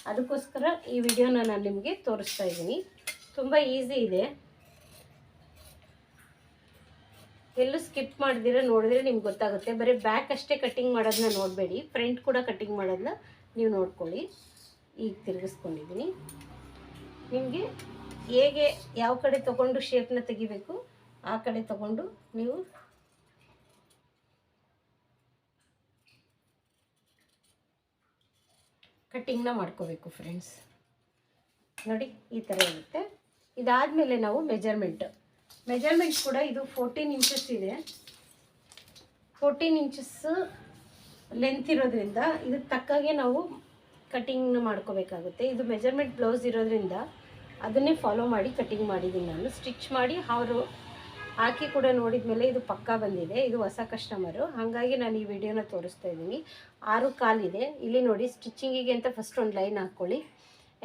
ಅದಕ್ಕೋಸ್ಕರ ಈ ವಿಡಿಯೋನ ನಾನು ನಿಮಗೆ ತೋರಿಸ್ತಾ ಇದ್ದೀನಿ. ತುಂಬ ಈಸಿ ಇದೆ, ಎಲ್ಲೂ ಸ್ಕಿಪ್ ಮಾಡಿದಿರ ನೋಡಿದ್ರೆ ನಿಮ್ಗೆ ಗೊತ್ತಾಗುತ್ತೆ. ಬರೀ ಬ್ಯಾಕ್ ಅಷ್ಟೇ ಕಟ್ಟಿಂಗ್ ಮಾಡೋದನ್ನ ನೋಡಬೇಡಿ, ಫ್ರಂಟ್ ಕೂಡ ಕಟ್ಟಿಂಗ್ ಮಾಡೋದನ್ನ ನೀವು ನೋಡ್ಕೊಳ್ಳಿ. ಈಗ ತಿರುಗಿಸ್ಕೊಂಡಿದ್ದೀನಿ. ನಿಮಗೆ ಹೇಗೆ ಯಾವ ಕಡೆ ತೊಗೊಂಡು ಶೇಪ್ನ ತೆಗಿಬೇಕು ಆ ಕಡೆ ತೊಗೊಂಡು ನೀವು ಕಟ್ಟಿಂಗ್ನ ಮಾಡ್ಕೋಬೇಕು ಫ್ರೆಂಡ್ಸ್. ನೋಡಿ, ಈ ಥರ ಇರುತ್ತೆ. ಇದಾದಮೇಲೆ ನಾವು ಮೆಜರ್ಮೆಂಟ್ ಕೂಡ ಇದು 14 ಇಂಚಸ್ ಇದೆ. 14 ಇಂಚಸ್ ಲೆಂತ್ ಇರೋದ್ರಿಂದ ಇದಕ್ಕೆ ತಕ್ಕಾಗೆ ನಾವು ಕಟ್ಟಿಂಗ್ನ ಮಾಡ್ಕೋಬೇಕಾಗುತ್ತೆ. ಇದು ಮೆಜರ್ಮೆಂಟ್ ಬ್ಲೌಸ್ ಇರೋದ್ರಿಂದ ಅದನ್ನೇ ಫಾಲೋ ಮಾಡಿ ಕಟ್ಟಿಂಗ್ ಮಾಡಿದ್ದೀನಿ ನಾನು. ಸ್ಟಿಚ್ ಮಾಡಿ ಅವರು ಹಾಕಿ ಕೂಡ ನೋಡಿದ ಮೇಲೆ ಇದು ಪಕ್ಕಾ ಬಂದಿದೆ. ಇದು ಹೊಸ ಕಸ್ಟಮರು, ಹಾಗಾಗಿ ನಾನು ಈ ವಿಡಿಯೋನ ತೋರಿಸ್ತಾ ಇದ್ದೀನಿ. 6.25 ಇದೆ. ಇಲ್ಲಿ ನೋಡಿ, ಸ್ಟಿಚಿಂಗಿಗೆ ಅಂತ ಫಸ್ಟ್ ಒಂದು ಲೈನ್ ಹಾಕ್ಕೊಳ್ಳಿ.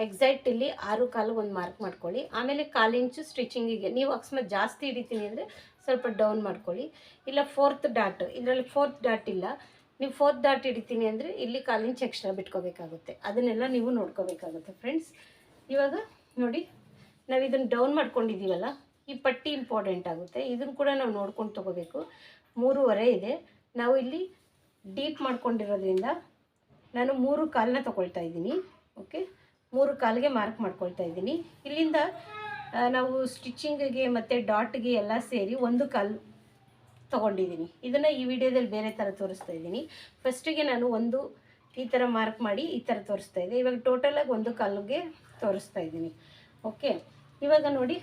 ಎಕ್ಸಾಕ್ಟ್ ಇಲ್ಲಿ 6.25 ಒಂದು ಮಾರ್ಕ್ ಮಾಡ್ಕೊಳ್ಳಿ. ಆಮೇಲೆ 1/4 ಇಂಚು ಸ್ಟಿಚಿಂಗಿಗೆ. ನೀವು ಅಕಸ್ಮಾತ್ ಜಾಸ್ತಿ ಹಿಡಿತೀನಿ ಅಂದರೆ ಸ್ವಲ್ಪ ಡೌನ್ ಮಾಡ್ಕೊಳ್ಳಿ. ಇಲ್ಲ 4th ಡಾಟ್, ಇದರಲ್ಲಿ 4th ಡಾಟ್ ಇಲ್ಲ, ನೀವು 4th ಡಾಟ್ ಹಿಡಿತೀನಿ ಅಂದರೆ ಇಲ್ಲಿ 1/4 ಇಂಚ್ ಎಕ್ಸ್ಟ್ರಾ ಬಿಟ್ಕೋಬೇಕಾಗುತ್ತೆ. ಅದನ್ನೆಲ್ಲ ನೀವು ನೋಡ್ಕೋಬೇಕಾಗುತ್ತೆ ಫ್ರೆಂಡ್ಸ್. ಇವಾಗ ನೋಡಿ, ನಾವು ಇದನ್ನು ಡೌನ್ ಮಾಡ್ಕೊಂಡಿದ್ದೀವಲ್ಲ, ಈ ಪಟ್ಟಿ ಇಂಪಾರ್ಟೆಂಟ್ ಆಗುತ್ತೆ. ಇದನ್ನು ಕೂಡ ನಾವು ನೋಡ್ಕೊಂಡು ತೊಗೋಬೇಕು. 3.5 ಇದೆ. ನಾವು ಇಲ್ಲಿ ಡೀಪ್ ಮಾಡ್ಕೊಂಡಿರೋದ್ರಿಂದ ನಾನು 3.25 ತೊಗೊಳ್ತಾ ಇದ್ದೀನಿ. ಓಕೆ, 3.25ಗೆ ಮಾರ್ಕ್ ಮಾಡ್ಕೊಳ್ತಾ ಇದ್ದೀನಿ. ಇಲ್ಲಿಂದ ನಾವು ಸ್ಟಿಚಿಂಗಿಗೆ ಮತ್ತು ಡಾಟ್ಗೆ ಎಲ್ಲ ಸೇರಿ 1.25 ತೊಗೊಂಡಿದ್ದೀನಿ. ಇದನ್ನು ಈ ವಿಡಿಯೋದಲ್ಲಿ ಬೇರೆ ಥರ ತೋರಿಸ್ತಾ ಇದ್ದೀನಿ. ಫಸ್ಟಿಗೆ ನಾನು ಈ ಥರ ಮಾರ್ಕ್ ಮಾಡಿ ಈ ಥರ ತೋರಿಸ್ತಾ ಇದ್ದೆ. ಇವಾಗ ಟೋಟಲಾಗಿ 1.25ಗೆ ತೋರಿಸ್ತಾ ಇದ್ದೀನಿ. ಓಕೆ, ಇವಾಗ ನೋಡಿ,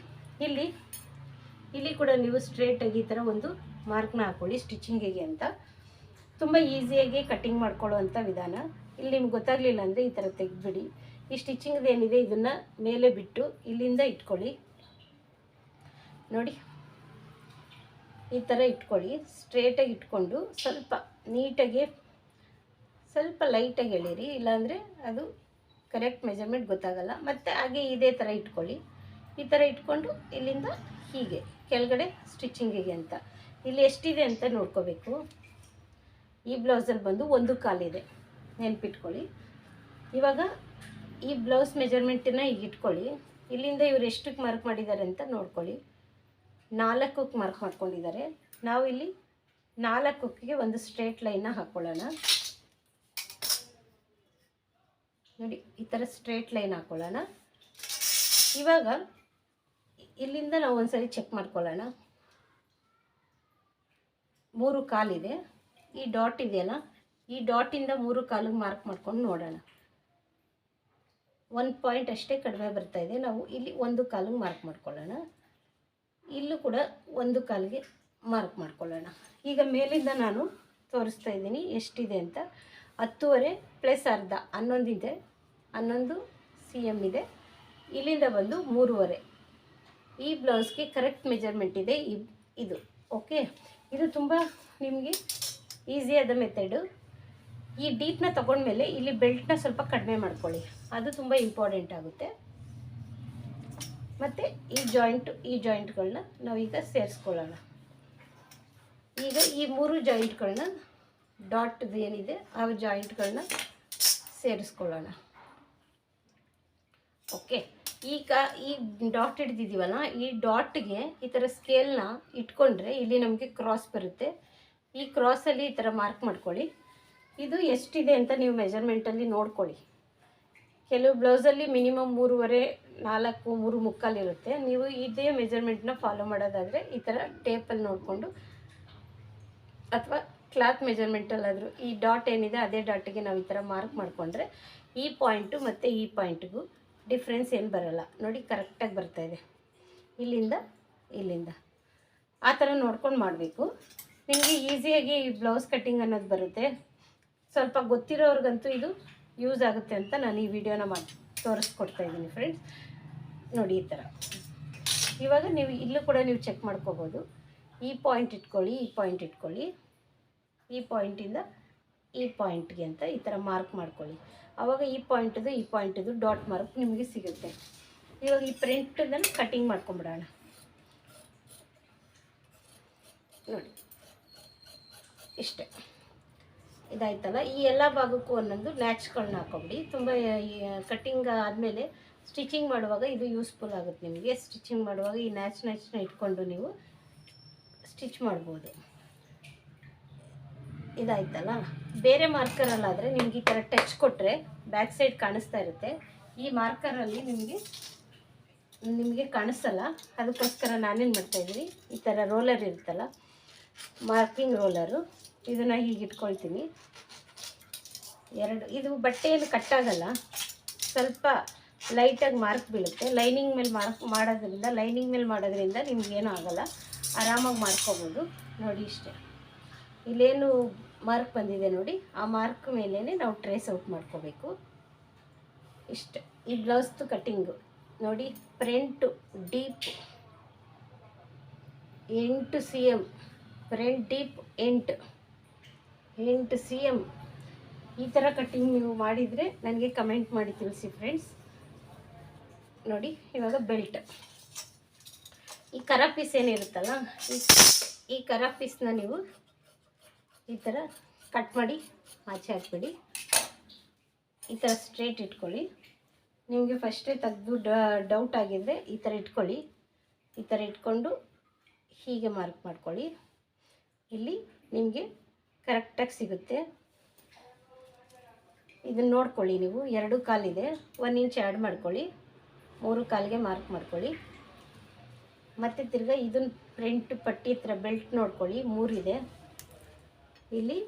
ಇಲ್ಲಿ ಕೂಡ ನೀವು ಸ್ಟ್ರೇಟಾಗಿ ಈ ಥರ ಒಂದು ಮಾರ್ಕ್ನ ಹಾಕ್ಕೊಳ್ಳಿ ಸ್ಟಿಚಿಂಗಿಗೆ ಅಂತ. ತುಂಬ ಈಸಿಯಾಗಿ ಕಟ್ಟಿಂಗ್ ಮಾಡ್ಕೊಳ್ಳೋವಂಥ ವಿಧಾನ. ಇಲ್ಲಿ ನಿಮ್ಗೆ ಗೊತ್ತಾಗಲಿಲ್ಲ ಅಂದರೆ ಈ ಥರ ತೆಗೆದ್ಬಿಡಿ. ಈ ಸ್ಟಿಚಿಂಗ್ದು ಏನಿದೆ ಇದನ್ನು ಮೇಲೆ ಬಿಟ್ಟು ಇಲ್ಲಿಂದ ಇಟ್ಕೊಳ್ಳಿ. ನೋಡಿ, ಈ ಥರ ಇಟ್ಕೊಳ್ಳಿ. ಸ್ಟ್ರೇಟಾಗಿ ಇಟ್ಕೊಂಡು ಸ್ವಲ್ಪ ನೀಟಾಗಿ, ಸ್ವಲ್ಪ ಲೈಟಾಗಿ ಎಳೀರಿ, ಇಲ್ಲಾಂದರೆ ಅದು ಕರೆಕ್ಟ್ ಮೆಜರ್ಮೆಂಟ್ ಗೊತ್ತಾಗಲ್ಲ. ಮತ್ತು ಹಾಗೆ ಇದೇ ಥರ ಇಟ್ಕೊಳ್ಳಿ. ಈ ಥರ ಇಟ್ಕೊಂಡು ಇಲ್ಲಿಂದ ಹೀಗೆ ಕೆಳಗಡೆ ಸ್ಟಿಚಿಂಗಿಗೆ ಅಂತ ಇಲ್ಲಿ ಎಷ್ಟಿದೆ ಅಂತ ನೋಡ್ಕೋಬೇಕು. ಈ ಬ್ಲೌಸಲ್ಲಿ ಬಂದು 1.25 ಇದೆ, ನೆನ್ಪಿಟ್ಕೊಳ್ಳಿ. ಇವಾಗ ಈ ಬ್ಲೌಸ್ ಮೆಜರ್ಮೆಂಟನ್ನ ಈಗ ಇಟ್ಕೊಳ್ಳಿ. ಇಲ್ಲಿಂದ ಇವ್ರು ಎಷ್ಟಕ್ಕೆ ಮಾರ್ಕ್ ಮಾಡಿದ್ದಾರೆ ಅಂತ ನೋಡ್ಕೊಳ್ಳಿ. 4ಕ್ಕೆ ಮಾರ್ಕ್ ಮಾಡ್ಕೊಂಡಿದ್ದಾರೆ. ನಾವು ಇಲ್ಲಿ 4ಕ್ಕೆ ಒಂದು ಸ್ಟ್ರೇಟ್ ಲೈನ್ನ ಹಾಕ್ಕೊಳ್ಳೋಣ. ನೋಡಿ, ಈ ಥರ ಸ್ಟ್ರೇಟ್ ಲೈನ್ ಹಾಕ್ಕೊಳ್ಳೋಣ. ಇವಾಗ ಇಲ್ಲಿಂದ ನಾವು ಒಂದ್ಸರಿ ಚೆಕ್ ಮಾಡ್ಕೊಳ್ಳೋಣ. 3.25 ಇದೆ. ಈ ಡಾಟ್ ಇದೆಯಲ್ಲ, ಈ ಡಾಟಿಂದ 3.25ಗೆ ಮಾರ್ಕ್ ಮಾಡ್ಕೊಂಡು ನೋಡೋಣ. 1 ಪಾಯಿಂಟ್ ಅಷ್ಟೇ ಕಡಿಮೆ ಬರ್ತಾ ಇದೆ. ನಾವು ಇಲ್ಲಿ 1.25ಗೆ ಮಾರ್ಕ್ ಮಾಡ್ಕೊಳ್ಳೋಣ. ಇಲ್ಲೂ ಕೂಡ 1.25ಗೆ ಮಾರ್ಕ್ ಮಾಡ್ಕೊಳ್ಳೋಣ. ಈಗ ಮೇಲಿಂದ ನಾನು ತೋರಿಸ್ತಾ ಇದ್ದೀನಿ ಎಷ್ಟಿದೆ ಅಂತ. 10.5 ಪ್ಲಸ್ ಅರ್ಧ 11 ಇದೆ, 11 cm ಇದೆ. ಇಲ್ಲಿಂದ ಬಂದು 3.5. ಈ ಬ್ಲೌಸ್ಗೆ ಕರೆಕ್ಟ್ ಮೆಜರ್ಮೆಂಟ್ ಇದೆ ಇದು. ಓಕೆ, ಇದು ತುಂಬ ನಿಮಗೆ ಈಸಿಯಾದ ಮೆಥಡು. ಈ ಡೀಪ್ನ ತೊಗೊಂಡ್ಮೇಲೆ ಇಲ್ಲಿ ಬೆಲ್ಟ್ನ ಸ್ವಲ್ಪ ಕಡಿಮೆ ಮಾಡ್ಕೊಳ್ಳಿ, ಅದು ತುಂಬ ಇಂಪಾರ್ಟೆಂಟ್ ಆಗುತ್ತೆ. ಮತ್ತು ಈ ಜಾಯಿಂಟ್ಗಳನ್ನ ನಾವೀಗ ಸೇರಿಸ್ಕೊಳ್ಳೋಣ. ಈಗ ಈ 3 ಜಾಯಿಂಟ್ಗಳನ್ನ, ಡಾಟ್ದು ಏನಿದೆ ಆ ಜಾಯಿಂಟ್ಗಳನ್ನ ಸೇರಿಸ್ಕೊಳ್ಳೋಣ. ಓಕೆ, ಈಗ ಈ ಡಾಟ್ ಹಿಡ್ದಿದ್ದೀವಲ್ಲ, ಈ ಡಾಟ್ಗೆ ಈ ಥರ ಸ್ಕೇಲ್ನ ಇಟ್ಕೊಂಡ್ರೆ ಇಲ್ಲಿ ನಮಗೆ ಕ್ರಾಸ್ ಬರುತ್ತೆ. ಈ ಕ್ರಾಸಲ್ಲಿ ಈ ಥರ ಮಾರ್ಕ್ ಮಾಡ್ಕೊಳ್ಳಿ. ಇದು ಎಷ್ಟಿದೆ ಅಂತ ನೀವು ಮೆಜರ್ಮೆಂಟಲ್ಲಿ ನೋಡ್ಕೊಳ್ಳಿ. ಕೆಲವು ಬ್ಲೌಸಲ್ಲಿ ಮಿನಿಮಮ್ 3.5 4 3.25 ಇರುತ್ತೆ. ನೀವು ಇದೇ ಮೆಜರ್ಮೆಂಟ್ನ ಫಾಲೋ ಮಾಡೋದಾದರೆ ಈ ಥರ ಟೇಪಲ್ಲಿ ನೋಡಿಕೊಂಡು ಅಥವಾ ಕ್ಲಾತ್ ಮೆಜರ್ಮೆಂಟಲ್ಲಾದರೂ ಈ ಡಾಟ್ ಏನಿದೆ ಅದೇ ಡಾಟಿಗೆ ನಾವು ಈ ಥರ ಮಾರ್ಕ್ ಮಾಡಿಕೊಂಡ್ರೆ ಈ ಪಾಯಿಂಟು ಮತ್ತು ಈ ಪಾಯಿಂಟಿಗೂ ಡಿಫ್ರೆನ್ಸ್ ಏನು ಬರೋಲ್ಲ. ನೋಡಿ ಕರೆಕ್ಟಾಗಿ ಬರ್ತಾಯಿದೆ, ಇಲ್ಲಿಂದ ಆ ಥರ ನೋಡ್ಕೊಂಡು ಮಾಡಬೇಕು. ನಿಮಗೆ ಈಸಿಯಾಗಿ ಈ ಬ್ಲೌಸ್ ಕಟ್ಟಿಂಗ್ ಅನ್ನೋದು ಬರುತ್ತೆ. ಸ್ವಲ್ಪ ಗೊತ್ತಿರೋರ್ಗಂತೂ ಇದು ಯೂಸ್ ಆಗುತ್ತೆ ಅಂತ ನಾನು ಈ ವಿಡಿಯೋನ ತೋರಿಸ್ಕೊಡ್ತಾಯಿದ್ದೀನಿ ಫ್ರೆಂಡ್ಸ್. ನೋಡಿ ಈ ಥರ. ಇವಾಗ ನೀವು ಇಲ್ಲೂ ಕೂಡ ನೀವು ಚೆಕ್ ಮಾಡ್ಕೋಬೋದು. ಈ ಪಾಯಿಂಟ್ ಇಟ್ಕೊಳ್ಳಿ, ಈ ಪಾಯಿಂಟ್ ಇಟ್ಕೊಳ್ಳಿ, ಈ ಪಾಯಿಂಟಿಂದ ಈ ಪಾಯಿಂಟ್ಗೆ ಅಂತ ಈ ಥರ ಮಾರ್ಕ್ ಮಾಡ್ಕೊಳ್ಳಿ. ಆವಾಗ ಈ ಪಾಯಿಂಟದು ಡಾಟ್ ಮಾರ್ಕ್ ನಿಮಗೆ ಸಿಗುತ್ತೆ. ಇವಾಗ ಈ ಪ್ರಿಂಟನ್ನು ಕಟ್ಟಿಂಗ್ ಮಾಡ್ಕೊಂಬಿಡೋಣ. ನೋಡಿ ಇಷ್ಟೇ, ಇದಾಯ್ತಲ್ಲ. ಈ ಎಲ್ಲ ಭಾಗಕ್ಕೂ ಒಂದೊಂದು ನ್ಯಾಚ್ಗಳನ್ನ ಹಾಕೊಬಿಡಿ. ತುಂಬ ಕಟ್ಟಿಂಗ್ ಆದಮೇಲೆ ಸ್ಟಿಚಿಂಗ್ ಮಾಡುವಾಗ ಇದು ಯೂಸ್ಫುಲ್ ಆಗುತ್ತೆ ನಿಮಗೆ. ಸ್ಟಿಚಿಂಗ್ ಮಾಡುವಾಗ ಈ ನ್ಯಾಚ್ನ ಇಟ್ಕೊಂಡು ನೀವು ಸ್ಟಿಚ್ ಮಾಡ್ಬೋದು. ಇದಾಯ್ತಲ್ಲ. ಬೇರೆ ಮಾರ್ಕರಲ್ಲಾದರೆ ನಿಮ್ಗೆ ಈ ಥರ ಟಚ್ ಕೊಟ್ಟರೆ ಬ್ಯಾಕ್ ಸೈಡ್ ಕಾಣಿಸ್ತಾ ಇರುತ್ತೆ. ಈ ಮಾರ್ಕರಲ್ಲಿ ನಿಮಗೆ ಕಾಣಿಸಲ್ಲ. ಅದಕ್ಕೋಸ್ಕರ ನಾನೇನು ಮಾಡ್ತಾಯಿದ್ದೀನಿ, ಈ ಥರ ರೋಲರ್ ಇರುತ್ತಲ್ಲ, ಮಾರ್ಕಿಂಗ್ ರೋಲರು, ಇದನ್ನು ಹೀಗೆ ಇಟ್ಕೊಳ್ತೀನಿ. ಇದು ಬಟ್ಟೆಯಲ್ಲಿ ಕಟ್ಟಾಗಲ್ಲ, ಸ್ವಲ್ಪ ಲೈಟಾಗಿ ಮಾರ್ಕ್ ಬೀಳುತ್ತೆ. ಲೈನಿಂಗ್ ಮೇಲೆ ಮಾಡೋದ್ರಿಂದ ನಿಮಗೇನೂ ಆಗೋಲ್ಲ, ಆರಾಮಾಗಿ ಮಾಡ್ಕೋಬೋದು. ನೋಡಿ ಇಷ್ಟೇ, ಇಲ್ಲೇನು ಮಾರ್ಕ್ ಬಂದಿದೆ ನೋಡಿ, ಆ ಮಾರ್ಕ್ ಮೇಲೇ ನಾವು ಟ್ರೇಸ್ ಔಟ್ ಮಾಡ್ಕೋಬೇಕು. ಇಷ್ಟೆ ಈ ಬ್ಲೌಸ್ದು ಕಟ್ಟಿಂಗು. ನೋಡಿ front deep 8 cm, front deep 8 cm. ಈ ಥರ ಕಟ್ಟಿಂಗ್ ನೀವು ಮಾಡಿದರೆ ನನಗೆ ಕಮೆಂಟ್ ಮಾಡಿ ತಿಳಿಸಿ ಫ್ರೆಂಡ್ಸ್. ನೋಡಿ ಇವಾಗ ಬೆಲ್ಟ್, ಈ ಕರ ಪೀಸ್ ಏನಿರುತ್ತಲ್ಲ, ಈ ಕರ ಪೀಸ್ನ ನೀವು ಈ ಥರ ಕಟ್ ಮಾಡಿ ಆಚೆ ಹಾಕ್ಬಿಡಿ. ಈ ಥರ ಸ್ಟ್ರೇಟ್ ಇಟ್ಕೊಳ್ಳಿ. ನಿಮಗೆ ಫಸ್ಟೇ ತೆಗೆದು ಡೌಟ್ ಆಗಿದ್ದರೆ ಈ ಥರ ಇಟ್ಕೊಳ್ಳಿ. ಈ ಥರ ಇಟ್ಕೊಂಡು ಹೀಗೆ ಮಾರ್ಕ್ ಮಾಡ್ಕೊಳ್ಳಿ. ಇಲ್ಲಿ ನಿಮಗೆ ಕರೆಕ್ಟಾಗಿ ಸಿಗುತ್ತೆ. ಇದನ್ನು ನೋಡ್ಕೊಳ್ಳಿ ನೀವು. 2 ಕಾಲಿದೆ, 1 ಇಂಚ್ ಆ್ಯಡ್ ಮಾಡ್ಕೊಳ್ಳಿ. 3 ಕಾಲಿಗೆ ಮಾರ್ಕ್ ಮಾಡ್ಕೊಳ್ಳಿ. ಮತ್ತು ತಿರ್ಗಾ ಇದನ್ನು ಫ್ರಂಟ್ ಪಟ್ಟಿ ಹತ್ರ ಬೆಲ್ಟ್ ನೋಡ್ಕೊಳ್ಳಿ, 3 ಇದೆ. ಇಲ್ಲಿ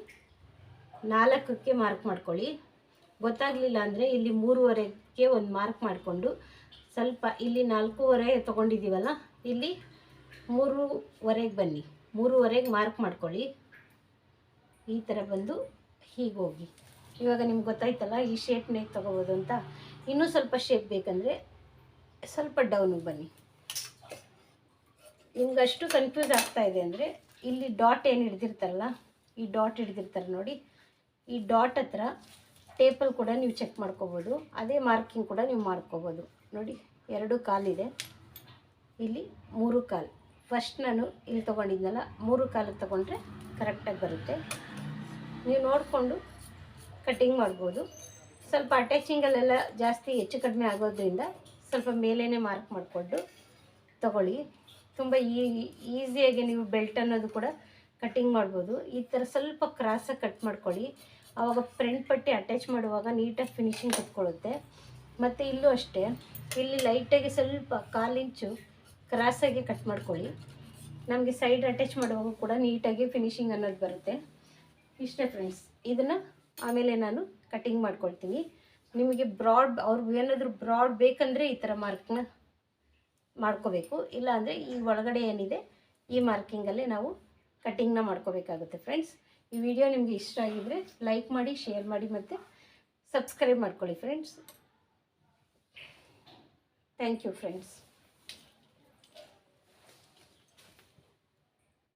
4ಕ್ಕೆ ಮಾರ್ಕ್ ಮಾಡ್ಕೊಳ್ಳಿ. ಗೊತ್ತಾಗಲಿಲ್ಲ ಅಂದರೆ ಇಲ್ಲಿ 3.25ಗೆ ಒಂದು ಮಾರ್ಕ್ ಮಾಡಿಕೊಂಡು ಸ್ವಲ್ಪ ಇಲ್ಲಿ 4.25 ತೊಗೊಂಡಿದ್ದೀವಲ್ಲ, ಇಲ್ಲಿ 3.25ಗೆ ಬನ್ನಿ. 3.25ಗೆ ಮಾರ್ಕ್ ಮಾಡ್ಕೊಳ್ಳಿ. ಈ ಥರ ಬಂದು ಹೀಗೆ ಹೋಗಿ. ಇವಾಗ ನಿಮ್ಗೆ ಗೊತ್ತಾಯ್ತಲ್ಲ ಈ ಶೇಪ್ನೇ ತೊಗೋಬೋದು ಅಂತ. ಇನ್ನೂ ಸ್ವಲ್ಪ ಶೇಪ್ ಬೇಕಂದರೆ ಸ್ವಲ್ಪ ಡೌನಿಗೆ ಬನ್ನಿ. ನಿಮ್ಗೆ ಅಷ್ಟು ಕನ್ಫ್ಯೂಸ್ ಆಗ್ತಾಯಿದೆ ಅಂದರೆ ಇಲ್ಲಿ ಡಾಟ್ ಏನು ಹಿಡ್ದಿರ್ತಾರಲ್ಲ, ಈ ಡಾಟ್ ಹಿಡ್ದಿರ್ತಾರೆ ನೋಡಿ, ಈ ಡಾಟ್ ಹತ್ರ ಟೇಪಲ್ಲಿ ಕೂಡ ನೀವು ಚೆಕ್ ಮಾಡ್ಕೋಬೋದು. ಅದೇ ಮಾರ್ಕಿಂಗ್ ಕೂಡ ನೀವು ಮಾಡ್ಕೋಬೋದು. ನೋಡಿ 2 ಕಾಲಿದೆ, ಇಲ್ಲಿ 3 ಕಾಲು. ಫಸ್ಟ್ ನಾನು ಇಲ್ಲಿ ತೊಗೊಂಡಿದ್ನಲ್ಲ, 3 ಕಾಲಿಗೆ ತೊಗೊಂಡ್ರೆ ಕರೆಕ್ಟಾಗಿ ಬರುತ್ತೆ. ನೀವು ನೋಡಿಕೊಂಡು ಕಟ್ಟಿಂಗ್ ಮಾಡ್ಬೋದು. ಸ್ವಲ್ಪ ಅಟ್ಯಾಚಿಂಗಲ್ಲೆಲ್ಲ ಜಾಸ್ತಿ ಹೆಚ್ಚು ಕಡಿಮೆ ಆಗೋದ್ರಿಂದ ಸ್ವಲ್ಪ ಮೇಲೇ ಮಾರ್ಕ್ ಮಾಡಿಕೊಂಡು ತಗೊಳ್ಳಿ. ತುಂಬ ಈಸಿಯಾಗಿ ನೀವು ಬೆಲ್ಟ್ ಅನ್ನೋದು ಕೂಡ ಕಟ್ಟಿಂಗ್ ಮಾಡ್ಬೋದು. ಈ ಥರ ಸ್ವಲ್ಪ ಕ್ರಾಸಾಗಿ ಕಟ್ ಮಾಡ್ಕೊಳ್ಳಿ. ಆವಾಗ ಫ್ರಂಟ್ ಪಟ್ಟಿ ಅಟ್ಯಾಚ್ ಮಾಡುವಾಗ ನೀಟಾಗಿ ಫಿನಿಶಿಂಗ್ ಕುತ್ಕೊಳ್ಳುತ್ತೆ. ಮತ್ತು ಇಲ್ಲೂ ಅಷ್ಟೇ, ಇಲ್ಲಿ ಲೈಟಾಗಿ ಸ್ವಲ್ಪ 1/4 ಇಂಚು ಕ್ರಾಸಾಗಿ ಕಟ್ ಮಾಡ್ಕೊಳ್ಳಿ. ನಮಗೆ ಸೈಡ್ ಅಟ್ಯಾಚ್ ಮಾಡುವಾಗ ಕೂಡ ನೀಟಾಗಿ ಫಿನಿಶಿಂಗ್ ಅನ್ನೋದು ಬರುತ್ತೆ. ಇಷ್ಟೇ ಫ್ರೆಂಡ್ಸ್. ಇದನ್ನು ಆಮೇಲೆ ನಾನು ಕಟ್ಟಿಂಗ್ ಮಾಡ್ಕೊಳ್ತೀನಿ. ನಿಮಗೆ ಅವ್ರಿಗೆ ಏನಾದರೂ ಬ್ರಾಡ್ ಬೇಕಂದರೆ ಈ ಥರ ಮಾರ್ಕ್ನ ಮಾಡ್ಕೋಬೇಕು. ಇಲ್ಲಾಂದರೆ ಈ ಒಳಗಡೆ ಏನಿದೆ ಈ ಮಾರ್ಕಿಂಗಲ್ಲೇ ನಾವು ಕಟ್ಟಿಂಗ್ನ ಮಾಡ್ಕೋಬೇಕಾಗುತ್ತೆ ಫ್ರೆಂಡ್ಸ್. ಈ ವಿಡಿಯೋ ನಿಮಗೆ ಇಷ್ಟ ಆಗಿದ್ದರೆ ಲೈಕ್ ಮಾಡಿ, ಶೇರ್ ಮಾಡಿ ಮತ್ತು ಸಬ್ಸ್ಕ್ರೈಬ್ ಮಾಡ್ಕೊಳ್ಳಿ ಫ್ರೆಂಡ್ಸ್. Thank you friends.